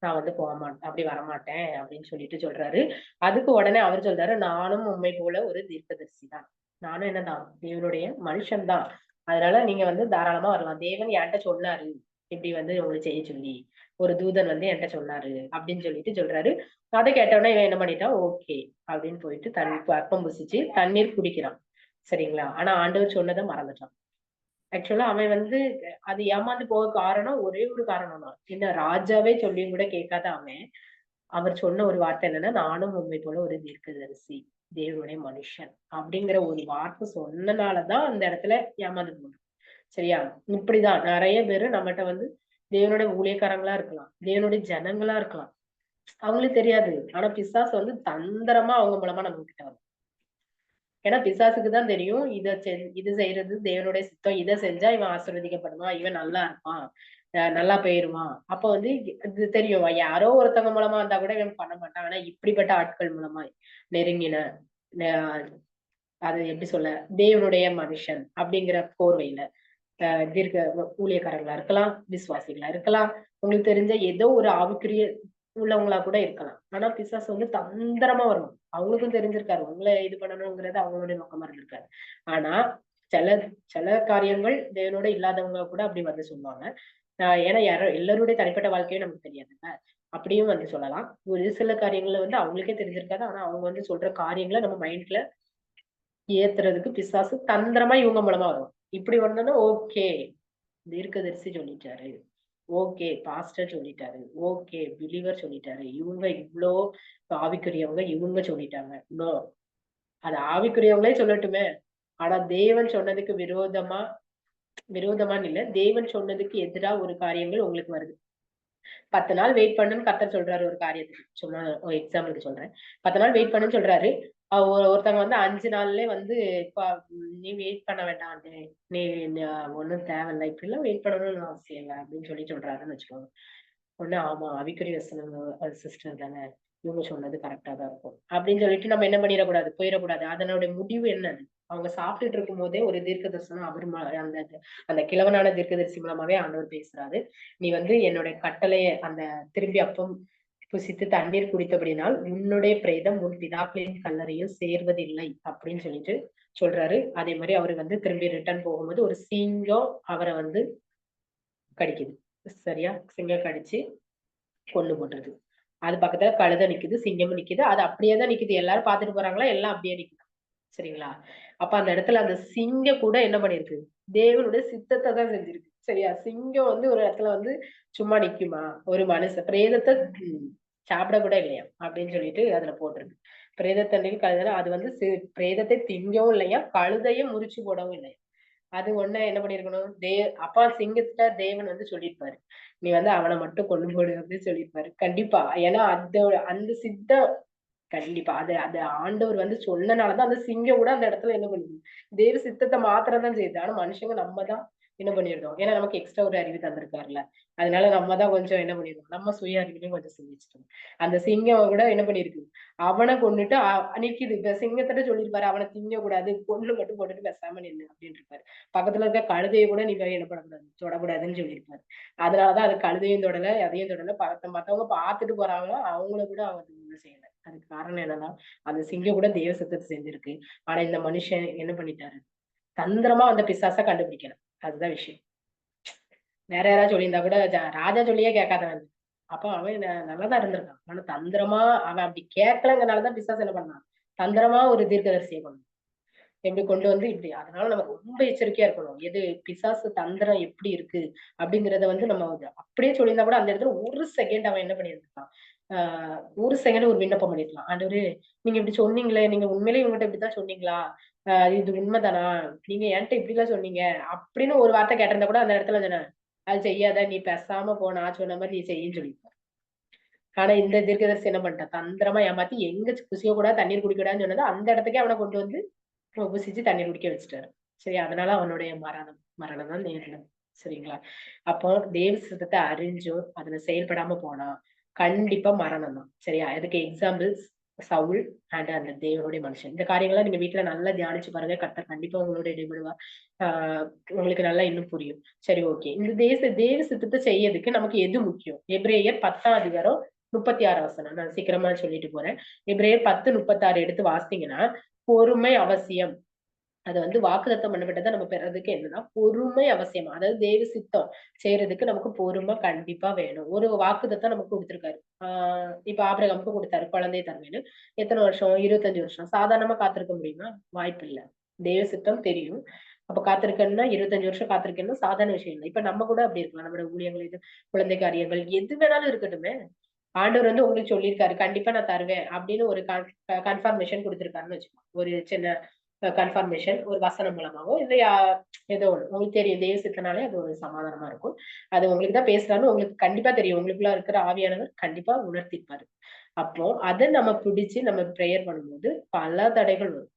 நான் வந்து போமாட்டேன், அப்படி வரமாட்டேன்" அப்படின்னு சொல்லிட்டு சொல்றாரு. அதுக்கு உடனே அவர் சொல்றாரு, "நானும் உம்மை போல ஒரு தீர்க்கதரிசி தான். நானும் என்னதான் தேவனுடைய மனுஷன் தான். அதனால நீங்க வந்து தாராளமா வரலாம். தேவன் என்கிட்ட சொன்னாரு, இப்படி வந்து உங்களுக்கு செய்ய சொல்லி. ஒரு தூதன் வந்து என்கிட்ட சொன்னாரு" அப்படின்னு சொல்லிட்டு சொல்றாரு. அத கேட்டவுடனே இவன் என்ன பண்ணிட்டான், ஓகே அப்படின்னு போயிட்டு அப்பம் புசிச்சு தண்ணீர் குடிக்கிறான். சரிங்களா? ஆனா ஆண்டவர் சொன்னத மறந்துட்டான். ஆக்சுவலா அவன் வந்து அது ஏமாந்து போக காரணம் ஒரே ஒரு காரணம் தான். என்ன ராஜாவே சொல்லியும் கூட கேட்காத அவன், அவர் சொன்ன ஒரு வார்த்தை என்னன்னா, "நானும் உம்மை போல ஒரு தீர்க்கதரிசி, தேவனுடைய மனுஷன்" அப்படிங்கிற ஒரு வார்த்தை சொன்னனால தான் அந்த இடத்துல ஏமாந்து போனான். சரியா? இப்படிதான் நெறைய பேரு நம்மட்ட வந்து தேவனுடைய ஊழியக்காரங்களா இருக்கலாம். தேவனுடைய ஜனங்களா இருக்கலாம். அவங்களுக்கு தெரியாது. ஆனா பிசாசு வந்து தந்திரமா அவங்க மூலமா நம்ம கிட்ட வரும். ஏன்னா பிசாசுக்கு தான் தெரியும். இது செய்யறது தேவனுடைய சித்தம். இத செஞ்சா இவன் ஆசீர்வதிக்கப்படுவான். இவன் நல்லா இருப்பான். நல்லா போயிருவான். அப்ப வந்து இது தெரியும். யாரோ ஒருத்தவங்க மூலமா வந்தா கூட இவன் பண்ண மாட்டான். ஆனா இப்படிப்பட்ட ஆட்கள் மூலமா நெருங்கின ந அது எப்படி சொல்ல? தேவனுடைய மனுஷன் அப்படிங்கிற போர்வையில தீர்க்க ஊழியக்காரங்களா இருக்கலாம், விசுவாசிகளா இருக்கலாம். உங்களுக்கு தெரிஞ்ச ஏதோ ஒரு ஆவிக்குரிய உள்ளவங்களா கூட இருக்கலாம். ஆனா பிசாசு வந்து தந்திரமா வரும். அவங்களுக்கும் தெரிஞ்சிருக்காரு. உங்கள இது பண்ணணுங்கிறது அவங்களுடைய நோக்கமா இருந்திருக்காது. ஆனா சில சில காரியங்கள் தேவனோட இல்லாதவங்க கூட அப்படி வந்து சொல்லுவாங்க. ஏன்னா யாரோ எல்லாருடைய தனிப்பட்ட வாழ்க்கையும் நமக்கு தெரியாதுல்ல. அப்படியும் வந்து சொல்லலாம். ஒரு சில காரியங்கள்ல வந்து அவங்களுக்கே தெரிஞ்சிருக்காது. ஆனா அவங்க வந்து சொல்ற காரியங்கள நம்ம மைண்ட்ல ஏத்துறதுக்கு பிசாசு தந்திரமா இவங்க மூலமா வரும். இப்படி வந்தோம்னா ஓகே. தீர்க்கதரிசி சொல்லிட்டாரு. ஓகே. பாஸ்டர் சொல்லிட்டாரு. ஓகே. பிலீவர் சொல்லிட்டாரு. இவங்க இவ்ளோ ஆவிக்குரியவங்க இவங்க சொல்லிட்டாங்க. நோ. அது ஆவிக்குரியவங்களே சொல்லட்டுமே. ஆனா தேவன் சொன்னதுக்கு விரோதமான்னு இல்ல. தேவன் சொன்னதுக்கு எதிரா ஒரு காரியங்கள் உங்களுக்கு வருது. 10 நாள் வெயிட் பண்ணுன்னு கர்த்தர் சொல்றாரு ஒரு காரியத்துக்கு. சும்மா ஒரு எக்ஸாம்பிளுக்கு சொல்றேன். 10 நாள் வெயிட் பண்ணுன்னு சொல்றாரு. ஒருத்தவங்க வந்து 5 நாள்லயே வந்து இப்ப நீ வெயிட் பண்ண வேண்டாம் ஆண்டே. நீ ஒண்ணும் தேவையில்ல. இப்படிலாம் வெயிட் பண்ணணும்னு அவசியம் இல்ல அப்படின்னு சொல்றாருன்னு வச்சுக்கோங்க. உடனே ஆமா ஆவிக்குரிய வசனங்க சிஸ்டர் தானே. இவங்க சொன்னது கரெக்ட்டா தான் இருக்கும். அப்படின்னு சொல்லிட்டு நம்ம என்ன பண்ணிறக்கூடாது, போயிறக்கூடாது. அதனுடைய முடிவு என்னது? அவங்க சாப்பிட்டுட்டு இருக்கும்போதே ஒரு தீர்க்க தரிசனம் அவர் அந்த அந்த கிழவனான தீர்க்கதரிசி மூலமாவே ஆண்டவர் பேசுறாரு. நீ வந்து என்னுடைய கட்டளைய திரும்பி அப்பம் புசித்து தண்ணீர் குடித்தபடினால் உன்னுடைய பிரேதம் உன் பிதாக்களின் கல்லறையில் சேர்வதில்லை அப்படின்னு சொல்லிட்டு சொல்றாரு. அதே மாதிரி அவரு வந்து திரும்பி ரிட்டர்ன் போகும்போது ஒரு சிங்கம் அவரை வந்து கடிக்குது. சரியா? சிங்கம் கடிச்சு கொன்னு போட்டுருது. அது பக்கத்துல கழுதை நிக்குது, சிங்கமும் நிக்குது. அது அப்படியே தான் நிக்குது. எல்லாரும் பாத்துட்டு போறாங்களா? எல்லாம் அப்படியே நிக்குது. சரிங்களா? அப்ப அந்த இடத்துல அந்த சிங்கம் கூட என்ன பண்ணிருக்கு? தேவனுடைய சித்தத்த தான் செஞ்சிருக்கு. சரியா? சிங்கம் வந்து ஒரு இடத்துல வந்து சும்மா நிக்குமா? ஒரு பிரேதத்த ம் சாப்பிட கூட இல்லையாம். அப்படின்னு சொல்லிட்டு அதுல போட்டிருக்கு. பிரேதத்தண்டையும் கழுதை அது வந்து பிரேதத்தை திங்கவும் இல்லையாம், கழுதையும் முறிச்சு போடவும் இல்லையாம். அது ஒண்ணு என்ன பண்ணியிருக்கணும், அப்பா சிங்கத்த தேவன் வந்து சொல்லியிருப்பாரு. "நீ வந்து அவன மட்டும் கொன்னு போடு" அப்படின்னு சொல்லியிருப்பாரு. கண்டிப்பா. ஏன்னா அந்த சித்தம் கண்டிப்பா. அது அது ஆண்டவர் வந்து சொன்னனால தான் அந்த சிங்கம் கூட அந்த இடத்துல என்ன பண்ணுது, தேவ சித்தத்த மாத்திரம் தான் செய்யுது. ஆனா மனுஷங்க நம்ம தான் என்ன பண்ணியிருந்தோம். ஏன்னா நமக்கு எக்ஸ்ட்ரா ஒரு அறிவு தந்திருக்காருல்ல. அதனால நம்ம தான் கொஞ்சம் என்ன பண்ணியிருக்கோம், நம்ம சுய அறிவிலையும் கொஞ்சம் சிந்திச்சுட்டோம். அந்த சிங்கம் கூட என்ன பண்ணியிருக்கு, அவன கொன்னுட்டு நிக்குது. இப்ப சிங்கத்திட்ட சொல்லியிருப்பாரு, அவன திங்கக்கூடாது, கொன்னு மட்டும் போட்டுட்டு பேசாம நில்லு அப்டின்ருப்பாரு. பக்கத்துல இருக்க கழுதைய கூட நீ போய் என்ன பண்ணக்கூடாது, தொடக்கூடாதுன்னு சொல்லியிருப்பாரு. அதனால தான் அது கழுதையும் தொடல, அதையும் தொடல. மத்தவங்க பார்த்துட்டு போறாங்க. அவங்கள கூட அவர் ஒண்ணும் செய்யல. அதுக்கு காரணம் என்னன்னா, அந்த சிங்கம் கூட தேவ சித்தத்த செஞ்சிருக்கு. ஆனா இந்த மனுஷன் என்ன பண்ணிட்டாரு, தந்திரமா அந்த பிசாச கண்டுபிடிக்கல. அதுதான் விஷயம். வேற யாராவது சொல்லியிருந்தா கூட ராஜா சொல்லியே கேட்காதவன். அப்ப அவன் நல்லா தான் இருந்திருக்கான். ஆனா தந்திரமா அவன் அப்படி கேட்கலங்கிறனால தான் பிசாசு என்ன பண்ணான், தந்திரமா ஒரு தீர்க்கதரிசிய எப்படி கொண்டு வந்து இப்படி அதனால நம்ம ரொம்ப எச்சரிக்கையா இருக்கணும். பிசாசு தந்திரம் எப்படி இருக்கு அப்படிங்கிறத வந்து நம்ம அப்படியே சொல்லியிருந்தா கூட அந்த இடத்துல ஒரு செகண்ட் அவன் என்ன பண்ணியிருந்திருக்கான். ஒரு செகண்ட் ஒரு விண்ணப்பம் பண்ணிருக்கலாம். ஆண்டவரே நீங்க இப்படி சொன்னீங்களே, நீங்க உண்மையிலேயே இவங்ககிட்ட இப்படித்தான் சொன்னீங்களா? இது உண்மைதானா? நீங்க என்ட்ட இப்படிலாம் சொன்னீங்க. அப்படின்னு ஒரு வார்த்தை கேட்டிருந்தா கூட அந்த இடத்துல சொன்னேன். அது செய்யாத நீ பேசாம போ நான் சொன்ன மாதிரி நீ செய்யின்னு சொல்லியிருப்பார். ஆனா இந்த தீர்க்கதரிசி என்ன பண்ணிட்டான்? தந்திரமா ஏமாத்தி எங்க குசியக்கூடாது, தண்ணீர் குடிக்கக்கூடாதுன்னு சொன்னதோ அந்த இடத்துக்கே அவன கொண்டு வந்து உபசிச்சு தண்ணீர் குடிக்க வச்சுட்டாரு. சரி அதனால அவனுடைய மரணம் மரணம் தான் நேரிடும். சரிங்களா? அப்போ தேவ சித்தத்தை அறிஞ்சும் அதுல செயல்படாம போனா கண்டிப்பா மரணம் தான். சரியா? அதுக்கு எக்ஸாம்பிள்ஸ் சவுல் அண்ட் அந்த தேவனுடைய மனுஷன். இந்த காரியங்கள்லாம் நீங்க வீட்ல நல்லா தியானிச்சு பாருங்க. கர்த்தர் கண்டிப்பா உங்களோட இடைபடுவா. ஆஹ் உங்களுக்கு நல்லா இன்னும் புரியும். சரி, ஓகே. இந்த தேவ சித்தத்தை செய்யறதுக்கு நமக்கு எது முக்கியம்? எபிரேயர் 10ஆம் அதிகாரம் 36 வசனம். நான் சீக்கிரமா சொல்லிட்டு போறேன். எபிரேயர் 10:36 எடுத்து வாசித்தீங்கன்னா, பொறுமை அவசியம். அது வந்து வாக்குத்தத்தம் பண்ணப்பட்டதை நம்ம பெறதுக்கு என்னன்னா பொறுமை அவசியம். அதாவது தேவ சித்தம் செய்யறதுக்கு நமக்கு பொறுமை கண்டிப்பா வேணும். ஒரு வாக்குத்தத்தம் நமக்கு கொடுத்திருக்காரு. இப்ப ஆபிரகாமுக்கு கொடுத்தாரு குழந்தையை தருவேன்னு. எத்தனை வருஷம்? 25 வருஷம். சாதாரணமா காத்திருக்க முடியுமா? வாய்ப்பு இல்ல. தேவ சித்தம் தெரியும். அப்ப காத்திருக்கேன்னா 25 வருஷம் காத்திருக்கேன்னா சாதாரண விஷயம் இல்லை. இப்ப நம்ம கூட அப்படி இருக்கலாம். நம்மளோட ஊழியங்கள் இது குழந்தை காரியங்கள் எது வேணாலும் இருக்கட்டுமே. ஆண்டவர் வந்து உங்களுக்கு சொல்லியிருக்காரு கண்டிப்பா நான் தருவேன் அப்படின்னு ஒரு கன்ஃபர்மேஷன் கொடுத்திருக்காருன்னு வச்சுக்கோங்க. ஒரு சின்ன கன்ஃபர்மேஷன் ஒரு வசனம் மூலமாவோ இல்ல ஏதோ ஒண்ணு உங்களுக்கு தெரியும். தேவ சித்தனாலே அது ஒரு சமாதானமா இருக்கும். அது உங்களுக்கு தான் பேசுறான்னு உங்களுக்கு கண்டிப்பா தெரியும். உங்களுக்குள்ள இருக்கிற ஆவியானவர் கண்டிப்பா உணர்த்திருப்பாரு. அப்போ அதை நம்ம பிடிச்சு நம்ம ப்ரேயர் பண்ணும்போது பல தடைகள் வரும்.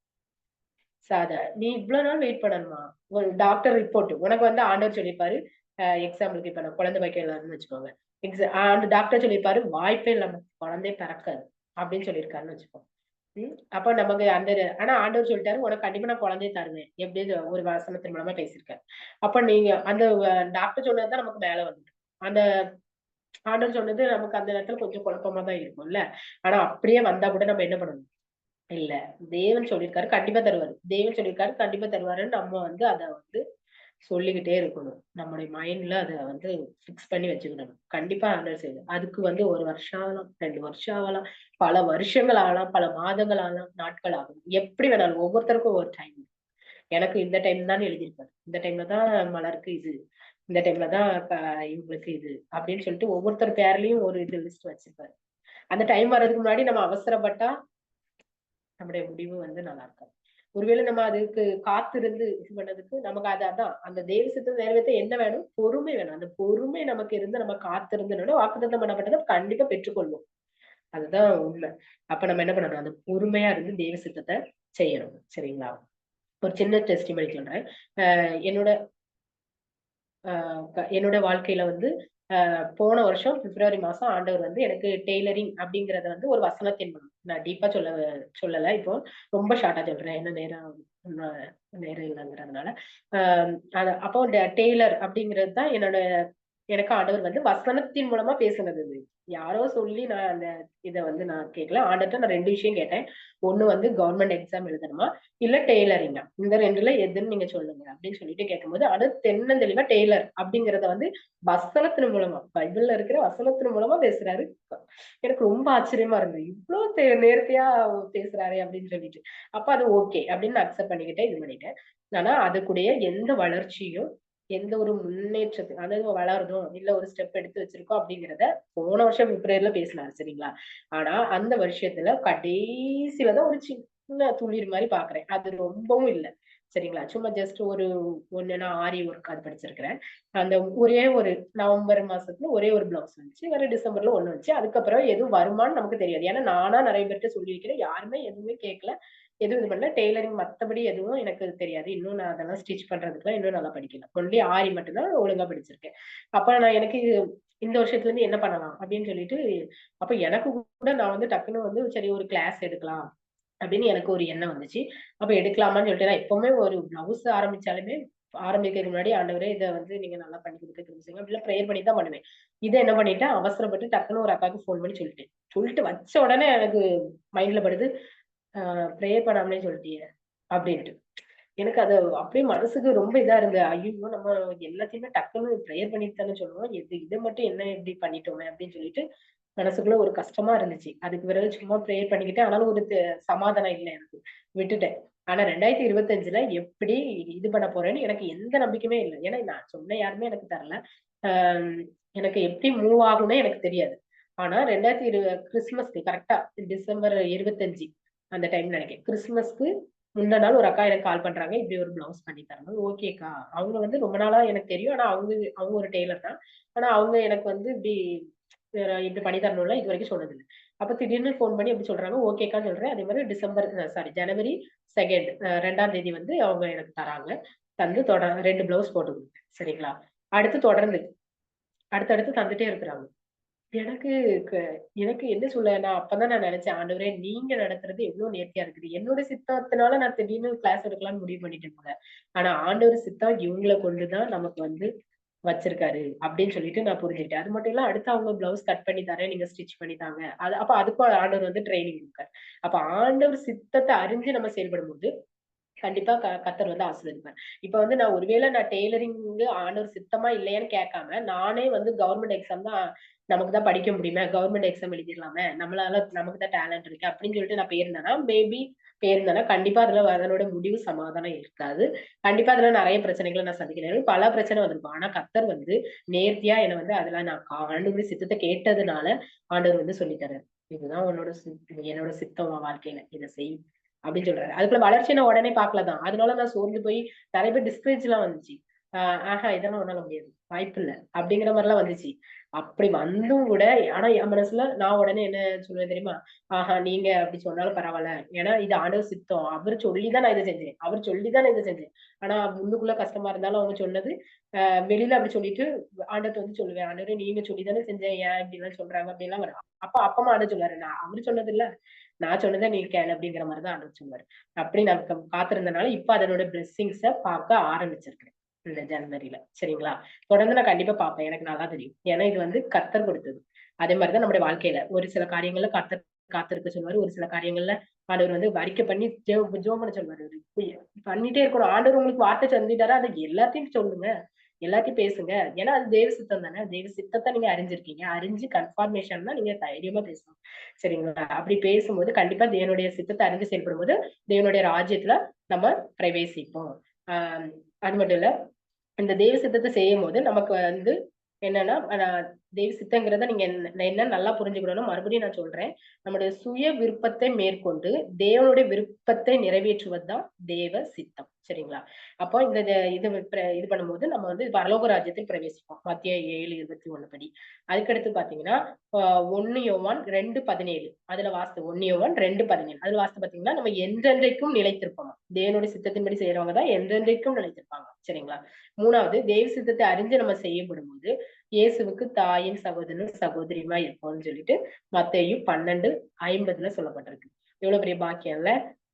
நீ இவ்வளவு நாள் வெயிட் பண்ணணுமா? ஒரு டாக்டர் ரிப்போர்ட் உனக்கு வந்து ஆண்டவர் சொல்லியிருப்பாரு. எக்ஸாம்பிளுக்கு இப்ப நான் குழந்தை வைக்கலாம்னு வச்சுக்கோங்க. அந்த டாக்டர் சொல்லியிருப்பாரு வாய்ப்பே இல்லாம குழந்தை பிறக்காது அப்படின்னு சொல்லியிருக்காருன்னு வச்சுக்கோங்க. அப்ப நமக்கு அந்த ஆனா ஆண்டவர் சொல்லிட்டாரு உனக்கு கண்டிப்பா நான் குழந்தையை தருவேன். எப்படி ஒரு வசனத்தின் மூலமா பேசியிருக்காரு. அப்ப நீங்க அந்த டாக்டர் சொன்னதுதான் நமக்கு மேல வந்துட்டு அந்த ஆண்டவர் சொன்னது நமக்கு அந்த நேரத்துல கொஞ்சம் குழப்பமா தான் இருக்கும்ல. ஆனா அப்படியே வந்தா கூட நம்ம என்ன பண்ணணும்? இல்ல. தேவன் சொல்லியிருக்காரு கண்டிப்பா தருவாரு. தேவன் சொல்லியிருக்காரு கண்டிப்பா தருவாருன்னு நம்ம வந்து அத வந்து சொல்லிக்கிட்டே இருக்கணும். நம்முடைய மைண்ட்ல அத வந்து ஃபிக்ஸ் பண்ணி வச்சுக்கணும். கண்டிப்பா ஆண்டவர் செய்வார். அதுக்கு வந்து 1 வருஷம் ஆகலாம், 2 வருஷம் ஆகலாம், பல வருஷங்கள் ஆகலாம், பல மாதங்கள் ஆகலாம், நாட்கள் ஆகும். எப்படி வேணாலும் ஒவ்வொருத்தருக்கும் ஒவ்வொரு டைம். எனக்கு இந்த டைம் தான் எழுதியிருப்பாரு. இந்த டைம்ல தான் மலருக்கு இது. இந்த டைம்ல தான் இவங்களுக்கு இது. அப்படின்னு சொல்லிட்டு ஒவ்வொருத்தர் பேர்லயும் ஒரு இது லிஸ்ட் வச்சிருப்பாரு. அந்த டைம் வர்றதுக்கு முன்னாடி நம்ம அவசரப்பட்டா நம்முடைய முடிவு வந்து நல்லா இருக்காது. ஒருவேளை நம்ம அதுக்கு காத்திருந்து இது பண்ணதுக்கு நமக்கு அதான் அந்த தேவ சித்தம் நிறைவேற்ற என்ன வேணும்? பொறுமை வேணும். அந்த பொறுமை நமக்கு இருந்து நம்ம காத்திருந்தோம்னா வாக்குத்தத்தம் பண்ணப்பட்டதை கண்டிப்பா பெற்றுக்கொள்வோம். அதுதான் உண்மை. அப்ப நம்ம என்ன பண்ணணும்? அந்த பொறுமையா இருந்து தேவ சித்தத்தை செய்யணும். சரிங்களா? ஒரு சின்ன டெஸ்டிமனி சொல்றேன். என்னோட என்னோட வாழ்க்கையில வந்து போன வருஷம் பிப்ரவரி மாசம் ஆண்டவர் வந்து எனக்கு டெய்லரிங் அப்படிங்கறத வந்து ஒரு வசனத்தின் மூலம் நான் டீப்பா சொல்லல இப்போ ரொம்ப ஷார்ட்டா சொல்றேன். என்ன நேரம் இல்லைங்கிறதுனால அப்போ டெய்லர் அப்படிங்கிறது தான் எனக்கு ஆண்டவர் வந்து வசனத்தின் மூலமா பேசுனது இது. யாரோ சொல்லி நான் அந்த இத வந்து நான் கேட்கல. ஆண்டவர்ட்ட நான் 2 விஷயம் கேட்டேன். ஒண்ணு வந்து கவர்மெண்ட் எக்ஸாம் எழுதணுமா? இல்ல டெய்லரிங்கா? இந்த 2ல எதுன்னு நீங்க சொல்லுங்க அப்படின்னு சொல்லிட்டு கேட்கும்போது, அது தென்னந்தெளிவா டெய்லர் அப்படிங்கிறத வந்து வசனத்தின் மூலமா பைபிள்ல இருக்கிற வசனத்தின் மூலமா பேசுறாரு. எனக்கு ரொம்ப ஆச்சரியமா இருந்தது. இவ்ளோ நேர்த்தியா பேசுறாரே அப்படின்னு சொல்லிட்டு. அப்ப அது ஓகே அப்படின்னு நான் அக்செப்ட் பண்ணிக்கிட்டேன், இது பண்ணிட்டேன். ஆனா அதுக்குடைய எந்த வளர்ச்சியும் எந்த ஒரு முன்னேற்றத்துக்கு அதாவது வளரணும் இல்ல ஒரு ஸ்டெப் எடுத்து வச்சிருக்கோம் அப்படிங்கிறத போன வருஷம் பிப்ரவரில பேசினாரு. சரிங்களா? ஆனா அந்த வருஷத்துல கடைசியில தான் ஒரு சின்ன துளிர் மாதிரி பாக்குறேன். அது ரொம்பவும் இல்ல. சரிங்களா? சும்மா ஜஸ்ட் ஒண்ணுன்னா ஆரி ஒர்க் அது படிச்சிருக்கிறேன். அந்த ஒரே ஒரு நவம்பர் மாசத்துல ஒரே ஒரு பிளவுஸ் வந்துச்சு. வேற டிசம்பர்ல ஒண்ணு வந்துச்சு. அதுக்கப்புறம் எதுவும் வருமான்னு நமக்கு தெரியாது. ஏன்னா நானா நிறைய பேர்ட்ட சொல்லி வைக்கிறேன். யாருமே எதுவுமே கேட்கல. எதுவும் இது பண்ணல. டெய்லரிங் மத்தபடி எதுவும் எனக்கு தெரியாது. இன்னும் நான் அதெல்லாம் ஸ்டிச் பண்றதுக்குலாம் இன்னும் நல்லா படிக்கல. ஒன்லி ஆரி மட்டும் தான் ஒழுங்கா படிச்சிருக்கேன். அப்ப நான் எனக்கு இந்த வருஷத்துல இருந்து என்ன பண்ணலாம் அப்படின்னு சொல்லிட்டு, அப்ப எனக்கு கூட நான் வந்து டக்குன்னு வந்து சரி ஒரு கிளாஸ் எடுக்கலாம் அப்படின்னு எனக்கு ஒரு எண்ணம் வந்துச்சு. அப்ப எடுக்கலாமான்னு சொல்லிட்டு நான் எப்பவுமே ஒரு பிளவுஸ் ஆரம்பிச்சாலுமே ஆரம்பிக்கிறதுக்கு முன்னாடி ஆண்டவரே இத வந்து நீங்க நல்லா பண்ணி கொடுக்க கிருபை செய்யுங்க. அப்படிலாம் ப்ரேயர் பண்ணி தான் பண்ணுவேன். இத என்ன பண்ணிட்டேன், அவசரப்பட்டு டக்குன்னு ஒரு அக்காவுக்கு ஃபோன் பண்ணி சொல்லிட்டேன். சொல்லிட்டு வச்ச உடனே எனக்கு மைண்ட்ல படுது, ப்ரேயர் பண்ணாமலே சொல்லிட்டியே அப்படின்ட்டு. எனக்கு அது அப்படியே மனசுக்கு ரொம்ப இதா இருந்தது. ஐய்யய்யோ! நம்ம எல்லாத்தையுமே டக்குன்னு ப்ரேயர் பண்ணிட்டு தானே சொல்லுவோம். இத மட்டும் என்ன இப்படி பண்ணிட்டோமே அப்படின்னு சொல்லிட்டு மனசுக்குள்ள ஒரு கஷ்டமா இருந்துச்சு. அதுக்கு பிறகு சும்மா ப்ரேயர் பண்ணிக்கிட்டேன். ஆனாலும் ஒரு சமாதானம் இல்ல எனக்கு. விட்டுட்டேன். ஆனா 2025ல எப்படி இது பண்ண போறேன்னு எனக்கு எந்த நம்பிக்கையுமே இல்ல. ஏன்னா நான் சொன்ன யாருமே எனக்கு தரல. அ எனக்கு எப்படி மூவ் ஆகும்னே எனக்கு தெரியாது. ஆனா 2020 கிறிஸ்துமஸ்க்கு கரெக்ட்டா டிசம்பர் 25 அந்த டைம்னு நினைக்கிறேன். கிறிஸ்துமஸ்க்கு முந்தின நாள் ஒரு அக்கா எனக்கு கால் பண்றாங்க. இப்படி ஒரு பிளவுஸ் பண்ணி தரணும். ஓகேக்கா. அவங்க வந்து ரொம்ப நாளா எனக்கு தெரியும். ஆனா அவங்க அவங்க ஒரு டெய்லர் தான். ஆனா அவங்க எனக்கு வந்து இப்படி பண்ணி தரணும்ல இதுவரைக்கும் சொன்னதில்ல. அப்ப திடீர்னு ஃபோன் பண்ணி எப்படி சொல்றாங்க, ஓகேக்கான்னு சொல்றேன். அதே மாரி ஜனவரி 2 2ஆம் தேதி வந்து அவங்க எனக்கு தராங்க. தந்து 2 பிளவுஸ் போட்டு குடுத்தேன். சரிங்களா? அடுத்து தொடர்ந்து அடுத்தடுத்து தந்துட்டே இருக்கிறாங்க. எனக்கு எனக்கு என்ன சொல்ல, நான் அப்பதான் நான் நினைச்சேன், ஆண்டவரே நீங்க நடத்துறது எவ்வளவு நேர்த்தியா இருக்குது. என்னோட சித்தத்தினால நான் திடீர்னு கிளாஸ் எடுக்கலாம்னு முடிவு பண்ணிட்டேன் போல. ஆனா ஆண்டவர் சித்தம் இவங்கள கொண்டுதான் நமக்கு வச்சிருக்காரு அப்படின்னு சொல்லிட்டு நான் புரிஞ்சுக்கிட்டேன். அது மட்டும் இல்ல, அடுத்து அவங்க பிளவுஸ் கட் பண்ணி தரேன், நீங்க ஸ்டிச் பண்ணி தாங்க. அப்ப அதுக்கும் ஆண்டவர் ட்ரைனிங் கொடுக்காரு. அப்ப ஆண்டவர் சித்தத்தை அறிஞ்சு நம்ம செயல்படும் போது கண்டிப்பா கர்த்தர் ஆசீர்வதிப்பார். இப்ப நான் ஒருவேளை நான் டெய்லரிங் ஆண்டவர் சித்தமா இல்லையான்னு கேட்காம, நானே கவர்மெண்ட் எக்ஸாம் தான் நமக்கு தான் படிக்க முடியுமே, கவர்மெண்ட் எக்ஸாம் எழுதிடலாமே, நமக்கு தான் டேலண்ட் இருக்கு அப்படின்னு சொல்லிட்டு நான் போயிருந்தேன்னா கண்டிப்பா அதனோட முடிவு சமாதானம் இருக்காது. கண்டிப்பா அதுல நிறைய பிரச்சனைகளை நான் சந்திக்கிறேன். பல பிரச்சனை வந்திருக்கும். ஆனா கர்த்தர் நேர்த்தியா என்ன அதெல்லாம் நான் ஆண்டவருடைய சித்தத்தை கேட்டதுனால ஆண்டவர் சொல்லித்தராரு. இதுதான் என்னோட சித்தம் உன் வாழ்க்கையில இதை செய் அப்படின்னு சொல்றாரு. அதுக்குள்ள வளர்ச்சியை நான் உடனே பாக்கலதான். அதனால நான் சோர்ந்து போய் நிறைய பேர் டிஸ்கரேஜ் எல்லாம் வந்துச்சு. இதெல்லாம் ஒண்ணால முடியாது, வாய்ப்பு இல்ல அப்படிங்கிற மாதிரி எல்லாம் வந்துச்சு. அப்படி வந்தும் கூட, ஆனா என் மனசுல நான் உடனே என்ன சொல்லுவேன் தெரியுமா? நீங்க அப்படி சொன்னாலும் பரவாயில்ல. ஏன்னா இது ஆண்டவர் சித்தம். அவர் சொல்லிதான் நான் இதை செஞ்சேன். அவர் சொல்லிதான் நான் இதை செஞ்சேன். ஆனா உள்ளுக்குள்ள கஷ்டமா இருந்தாலும் அவங்க சொன்னது வெளியில அப்படி சொல்லிட்டு ஆண்டவர்ட்ட சொல்லுவேன். ஆண்டவரே நீங்க சொல்லிதானே செஞ்சேன், ஏன் இப்படி எல்லாம் சொல்றாங்க அப்படி எல்லாம் வரும். அப்பமா ஆண்டவர் சொல்லுவாரு, நான் அவரு சொன்னது இல்ல, நான் சொன்னதை நீ கேளு அப்படிங்கிற மாதிரிதான் ஆண்டவர் சொல்லுவாரு. அப்படி நான் காத்திருந்தனால இப்ப அதனோட பிளெஸிங்ஸ பார்க்க ஆரம்பிச்சிருக்கேன் இந்த ஜனவரியில. சரிங்களா? தொடர்ந்து நான் கண்டிப்பா பார்ப்பேன். எனக்கு நல்லா தெரியும். ஏன்னா இது கர்த்தர் கொடுத்தது. அதே மாதிரிதான் நம்முடைய வாழ்க்கையில ஒரு சில காரியங்கள்ல கர்த்தர் காத்திருக்க சொல்லுவாரு. ஒரு சில காரியங்கள்ல ஆண்டவர் அறிக்கை பண்ணி ஜெபம் பண்ண சொல்லுவாரு. பண்ணிட்டே இருக்கணும். ஆண்டவர் உங்களுக்கு வார்த்தை தந்துட்டாரா, அதை எல்லாத்தையும் சொல்லுங்க, எல்லாத்தையும் பேசுங்க. ஏன்னா அது தெய்வ சித்தம் தானே. தெய்வ சித்தத்தை நீங்க அறிஞ்சிருக்கீங்க. அறிஞ்சு கன்ஃபர்மேஷன்னா நீங்க தைரியமா பேசணும். சரிங்களா? அப்படி பேசும்போது கண்டிப்பா தேவனுடைய சித்தத்தை அறிஞ்சு செயல்படும் போது தேவனுடைய ராஜ்யத்துல நம்ம பிரவேசிப்போம். அது மட்டும் இல்ல, இந்த தெய்வ சித்தத்தை செய்யும் போது நமக்கு என்னன்னா, தெய்வ சித்தங்கிறத நீங்க என்ன நல்லா புரிஞ்சுக்கணும். மறுபடியும் நான் சொல்றேன், நம்முடைய சுய விருப்பத்தை மேற்கொண்டு தேவனுடைய விருப்பத்தை நிறைவேற்றுவதுதான் தேவ சித்தம். சரிங்களா? அப்போ இது பண்ணும்போது நம்ம பரலோக ராஜ்யத்தில் பிரவேசிப்போம். மத்திய 7:21 படி. அதுக்கடுத்து பாத்தீங்கன்னா 1 யோவான் 2:17 அதுல 1 யோவான் 2:17 அதுல பாத்தீங்கன்னா, நம்ம என்றென்றைக்கும் நிலைத்திருப்போம். தேவனுடைய சித்தத்தின்படி செய்யறவங்க தான் என்றென்றைக்கும் நிலைத்திருப்பாங்க. சரிங்களா? 3வது, தேவ சித்தத்தை அறிஞ்சு நம்ம செய்யப்படும் போது இயேசுவுக்கு தாயும் சகோதரனும் சகோதரியுமா இருப்போம்னு சொல்லிட்டு மத்தேயு 12:50 சொல்லப்பட்டிருக்கு. எவ்வளவு பெரிய பாக்கியம் இல்ல?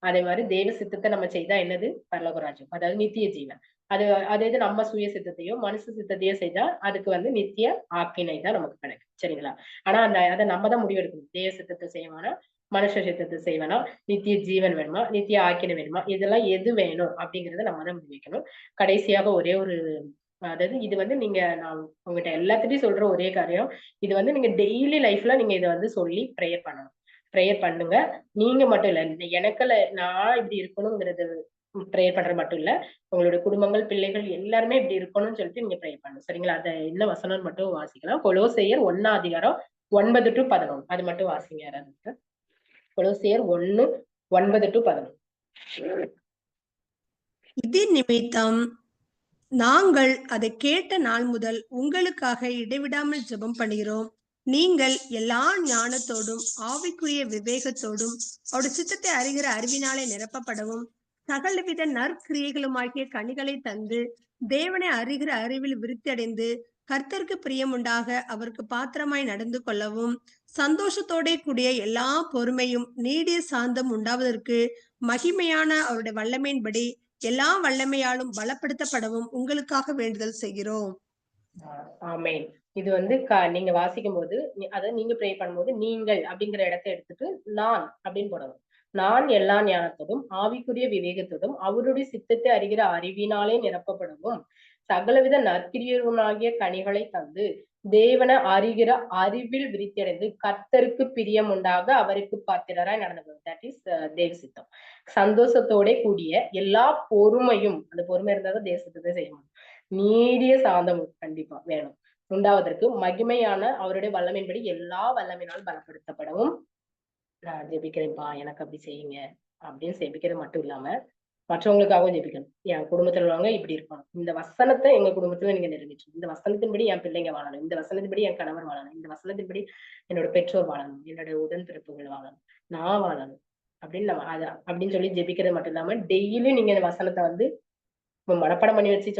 அதே மாதிரி தேவ சித்தத்தை நம்ம செய்தா என்னது? பரலோக ராஜ்யம், அதாவது நித்திய ஜீவன். அதே இது நம்ம சுய சித்தத்தையோ மனுஷ சித்தத்தையோ செய்தா அதுக்கு நித்திய ஆக்கினை தான் நமக்கு கிடைக்கும். சரிங்களா? ஆனா அதை நம்ம தான் முடிவெடுக்கணும். தேவ சித்தத்தை செய்வானா, மனுஷ சித்தத்தை செய்வானா, நித்திய ஜீவன் வேணுமா, நித்திய ஆக்கினை வேணுமா, இதெல்லாம் எது வேணும் அப்படிங்கறத நம்ம தான் முடிவைக்கணும். கடைசியாக ஒரே ஒரு அதாவது இது நீங்க நான் உங்ககிட்ட எல்லாத்துட்டையும் சொல்ற ஒரே காரியம், இது நீங்க டெய்லி லைஃப்ல நீங்க இதை சொல்லி ப்ரேயர் பண்ணணும். ப்ரேயர் பண்ணுங்க. நீங்க மட்டும் இல்ல, எனக்குல நான் இப்படி இருக்கணுங்கிறது ப்ரேயர் பண்றது மட்டும் இல்ல, உங்களுடைய குடும்பங்கள், பிள்ளைகள் எல்லாருமே இப்படி இருக்கணும்னு சொல்லிட்டு நீங்க ப்ரேயர் பண்ணணும். சரிங்களா? அதை என்ன வசனம் மட்டும் வாசிக்கலாம். கொலோசையர் 1:9-11 அது மட்டும் வாசிங்க யாராவது. கொலோசையர் 1:9-11. இது நிமித்தம் நாங்கள் அதை கேட்ட நாள் முதல் உங்களுக்காக இடைவிடாமல் ஜெபம் பண்ணுகிறோம். நீங்கள் எல்லா ஞானத்தோடும் ஆவிக்குரிய விவேகத்தோடும் அவருடைய சித்தத்தை அறிகிற அறிவினாலே நிரப்பப்படவும், சகலவித நற்கிரியைகளுமாகிய கனிகளை தந்து தேவனை அறிகிற அறிவில் விருத்தியடைந்து கர்த்தருக்கு பிரியமுண்டாக அவருக்கு பாத்திரமாய் நடந்து கொள்ளவும், சந்தோஷத்தோட கூடிய எல்லா பொறுமையும் நீடிய சாந்தம் உண்டாவதற்கு மகிமையான அவருடைய வல்லமையின்படி எல்லா வல்லமையாலும் பலப்படுத்தப்படவும் உங்களுக்காக வேண்டுதல் செய்கிறோம். ஆமென். இது நீங்க வாசிக்கும் போது அதை நீங்க ப்ரே பண்ணும்போது நீங்கள் அப்படிங்கிற இடத்தை எடுத்துட்டு நான் அப்படின்னு போடணும். நான் எல்லா ஞானத்தோடும் ஆவிக்குரிய விவேகத்தோடும் அவருடைய சித்தத்தை அறிகிற அறிவினாலே நிரப்பப்படவும், சகலவித நற்கிரியர்களாகிய கனிகளை தந்து தேவனை அறிகிற அறிவில் விருத்தியடைந்து கர்த்தருக்கு பிரியம் உண்டாக அவருக்கு பாத்திரராய் நடந்து, தட் இஸ் தேவ சித்தம். சந்தோஷத்தோட கூடிய எல்லா பொறுமையும், அந்த பொறுமை இருந்தாதான் தேவ சித்தத்தை செய்ய முடியும். நீடிய சாந்தம் கண்டிப்பா வேணும் உண்டாவதற்கு மகிமையான அவருடைய வல்லமையின்படி எல்லா வல்லமையினால் பலப்படுத்தப்படவும் நான் ஜெபிக்கிறேன்ப்பா, எனக்கு அப்படி செய்யுங்க அப்படின்னு ஜெபிக்கிறது மட்டும் இல்லாம மற்றவங்களுக்காகவும் ஜெபிக்கணும். என் குடும்பத்துல உள்ளவங்க இப்படி இருக்கணும், இந்த வசனத்தை எங்க குடும்பத்துல நீங்க நிறைவேற்றணும், இந்த வசனத்தின்படி என் பிள்ளைங்க வாழணும், இந்த வசனத்தின்படி என் கணவர் வாழணும், இந்த வசனத்தின்படி என்னோட பெற்றோர் வாழணும், என்னோட உடன்பிறப்புகள் வாழணும், நான் வாழணும் அப்படின்னு அப்படின்னு சொல்லி ஜெபிக்கிறது மட்டும் இல்லாம டெய்லி நீங்க இந்த வசனத்தை மனப்பாடம் பண்ணி வச்சு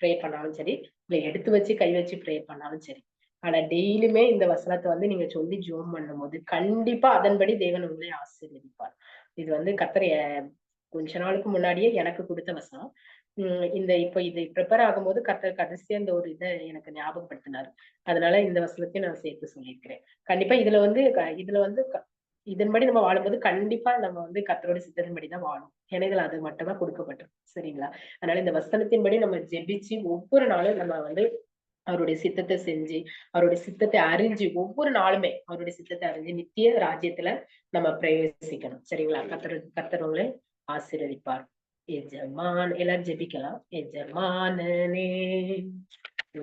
ப்ரே பண்ணாலும் சரி, இல்ல எடுத்து வச்சு கை வச்சு ப்ரே பண்ணாலும் சரி. ஆனா டெய்லியுமே இந்த வசனத்தை வந்து நீங்க சொல்லி ஜெபம் பண்ணும்போது கண்டிப்பா அதன்படி தேவன் உங்களை ஆசீர்வதிப்பார். இது வந்து கர்த்தர் கொஞ்ச நாளுக்கு முன்னாடியே எனக்கு கொடுத்த வசனம். இந்த இப்ப இது ப்ரிப்பேர் ஆகும்போது கர்த்தர் கடைசியா இந்த ஒரு இதை எனக்கு ஞாபகப்படுத்தினாரு. அதனால இந்த வசனத்தையும் நான் சேர்த்து சொல்லியிருக்கிறேன். கண்டிப்பா இதுல வந்து இதன்படி நம்ம வாழும்போது கண்டிப்பா நம்ம வந்து கர்த்தரோட சித்தத்தின்படி தான் வாழும். ஏன்னா இதுல அது மட்டும் தான் கொடுக்கப்பட்டிருக்கு. சரிங்களா? அதனால இந்த வசனத்தின்படி நம்ம ஜெபிச்சு ஒவ்வொரு நாளும் நம்ம வந்து அவருடைய சித்தத்தை செஞ்சு, அவருடைய சித்தத்தை அறிஞ்சு ஒவ்வொரு நாளுமே அவருடைய சித்தத்தை அறிஞ்சு நித்திய ராஜ்யத்துல நம்ம பிரவேசிக்கணும். சரிங்களா? கர்த்தர் உங்களை ஆசீர்வதிப்பார். எல்லாரும் ஜெபிக்கலாம். எஜமானனே,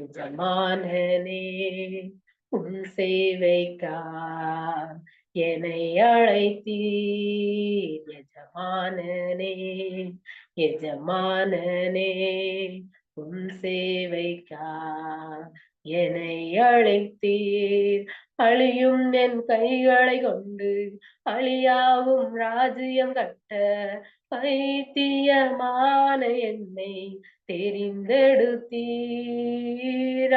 எஜமானனே, உன் சேவைக்காய் என்னை அழைத்தீர். எஜமானனே, எஜமானனே, உன் சேவைக்காய் என்னை அழைத்தீர். அழியும் என் கைகளை கொண்டு அழியாவும் ராஜ்யம் கட்ட பைத்தியமான என்னை தெரிந்தெடுத்தீர்.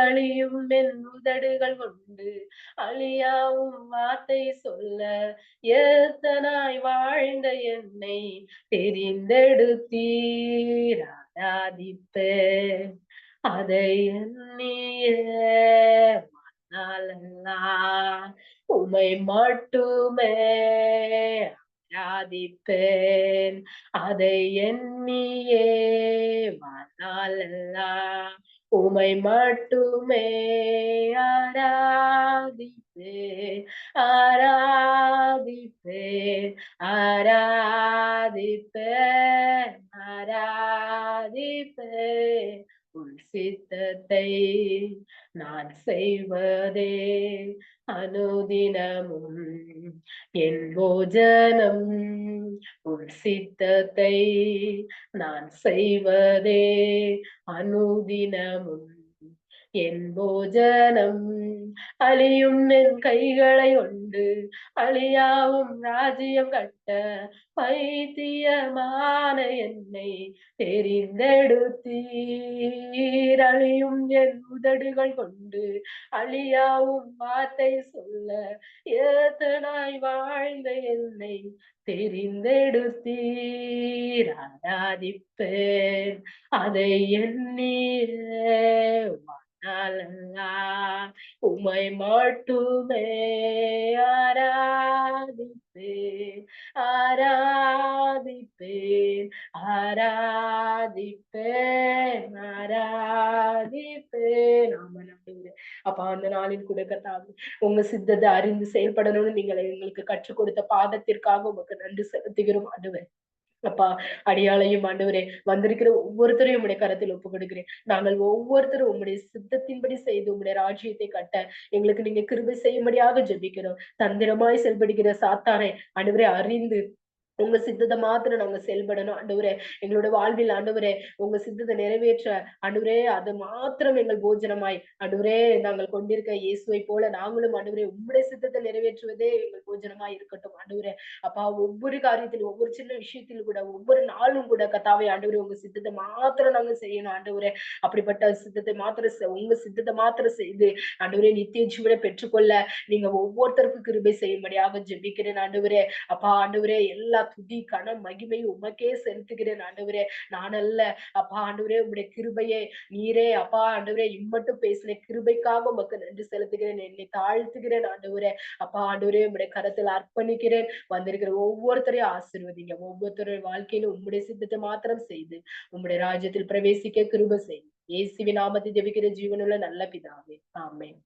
அழியும் என் உதடுகள் கொண்டு அழியாவும் வார்த்தை சொல்ல எத்தனாய் வாழ்ந்த என்னை தெரிந்தெடுத்தீர். ஆராதிப்பேன் அதை எண்ணிய மனநாளெல்லாம் உம்மை மட்டுமே ஆராதிப்பேன். அதை எண்ணியே வாழ்நாளெல்லாம் உம்மை மட்டுமே ஆராதிப்பேன், ஆராதிப்பேன், ஆராதிப்பேன், ஆராதிப்பேன். உன் சித்தத்தை நான் செய்வதே அனுதினமும் என் போஜனம். உன் சித்தத்தை நான் செய்வதே அனுதினமும் என் போஜனம். அழியும் என் கைகளை கொண்டு அழியாவும் ராஜ்யம் கட்ட பைத்தியமான என்னை தெரிந்தெடுத்தீர். அழியும் என் உதடுகள் கொண்டு அழியாவும் வார்த்தை சொல்ல எத்தனாய் வாழ்ந்த என்னை தெரிந்தெடுத்தீர். ஆராதிப்பேன் அதை எண்ணீர் வாழ்நாளெல்லாம் உம்மை மட்டுமே ஆராதிப்பேன், ஆராதிப்பேன், ஆராதிப்பேன், ஆராதிப்பேன். ஆமாம் ஆண்டவரே. அப்ப அந்த நாளில் கூட கர்த்தாவே உங்க சித்தத்தை அறிந்து செயல்படணும்னு நீங்க எங்களுக்கு கற்றுக் கொடுத்த பாதத்திற்காக உமக்கு நன்றி செலுத்துகிறோம் ஆண்டவரே. அப்பா, அடியாளையும் ஆண்டவரே வந்திருக்கிற ஒவ்வொருத்தரையும் உம்முடைய கரத்தில் ஒப்புக் கொடுக்கிறேன். நாங்கள் ஒவ்வொருத்தரும் உம்முடைய சித்தத்தின்படி செய்து உம்முடைய ராஜ்யத்தை கட்ட எங்களுக்கு நீங்க கிருபை செய்யும்படியாக ஜெபிக்கிறோம். தந்திரமாய் செயல்படுகிற சாத்தானை ஆண்டவரே அறிந்து உங்க சித்தத்தை மாத்திரம் நாங்க செயல்படணும் ஆண்டவரே. எங்களோட வாழ்வில் ஆண்டவரே உங்க சித்தத்தை நிறைவேற்ற ஆண்டவரே அது மாத்திரம் எங்கள் போஜனமாய் ஆண்டவரே நாங்கள் கொண்டிருக்க இயேசுவை போல நாங்களும் ஆண்டவரே உம்முடைய சித்தத்தை நிறைவேற்றுவதே எங்கள் போஜனமாய் இருக்கட்டும் ஆண்டவரே. அப்பா, ஒவ்வொரு காரியத்திலும் ஒவ்வொரு சின்ன விஷயத்திலும் கூட ஒவ்வொரு நாளும் கூட கர்த்தாவே ஆண்டவரே உங்க சித்தத்தை மாத்திரம் நாங்க செய்யணும் ஆண்டவரே. அப்படிப்பட்ட சித்தத்தை மாத்திரம் உங்க சித்தத்தை மாத்திரம் செய்து ஆண்டவரே நித்திய ஜீவனை பெற்றுக்கொள்ள நீங்க ஒவ்வொருத்தருக்கும் கிருபை செய்யும்படியாக ஜெபிக்கிறேன் ஆண்டவரே. அப்பா ஆண்டவரே எல்லா துதி கனம் மகிமை உமக்கே செலுத்துகிறேன் ஆண்டவரே. நான் அல்ல அப்பா ஆண்டவரே, உம்முடைய கிருபையே நீரே அப்பா ஆண்டவரே இம்மட்டும் பேசின கிருபைக்காக உமக்கு நன்றி செலுத்துகிறேன். என்னை தாழ்த்துகிறேன் ஆண்டவரே. அப்பா ஆண்டவரே உம்முடைய கரத்தில் அர்ப்பணிக்கிறேன். வந்திருக்கிற ஒவ்வொருத்தரையும் ஆசீர்வதிங்க. ஒவ்வொருத்தருடைய வாழ்க்கையிலும் உம்முடைய சித்தத்தை மாத்திரம் செய்து உம்முடைய ராஜ்யத்தில் பிரவேசிக்க கிருபை செய்யும். இயேசுவின் நாமத்தில் ஜெபிக்கிற ஜீவனுள்ள நல்ல பிதாவே, ஆமென்.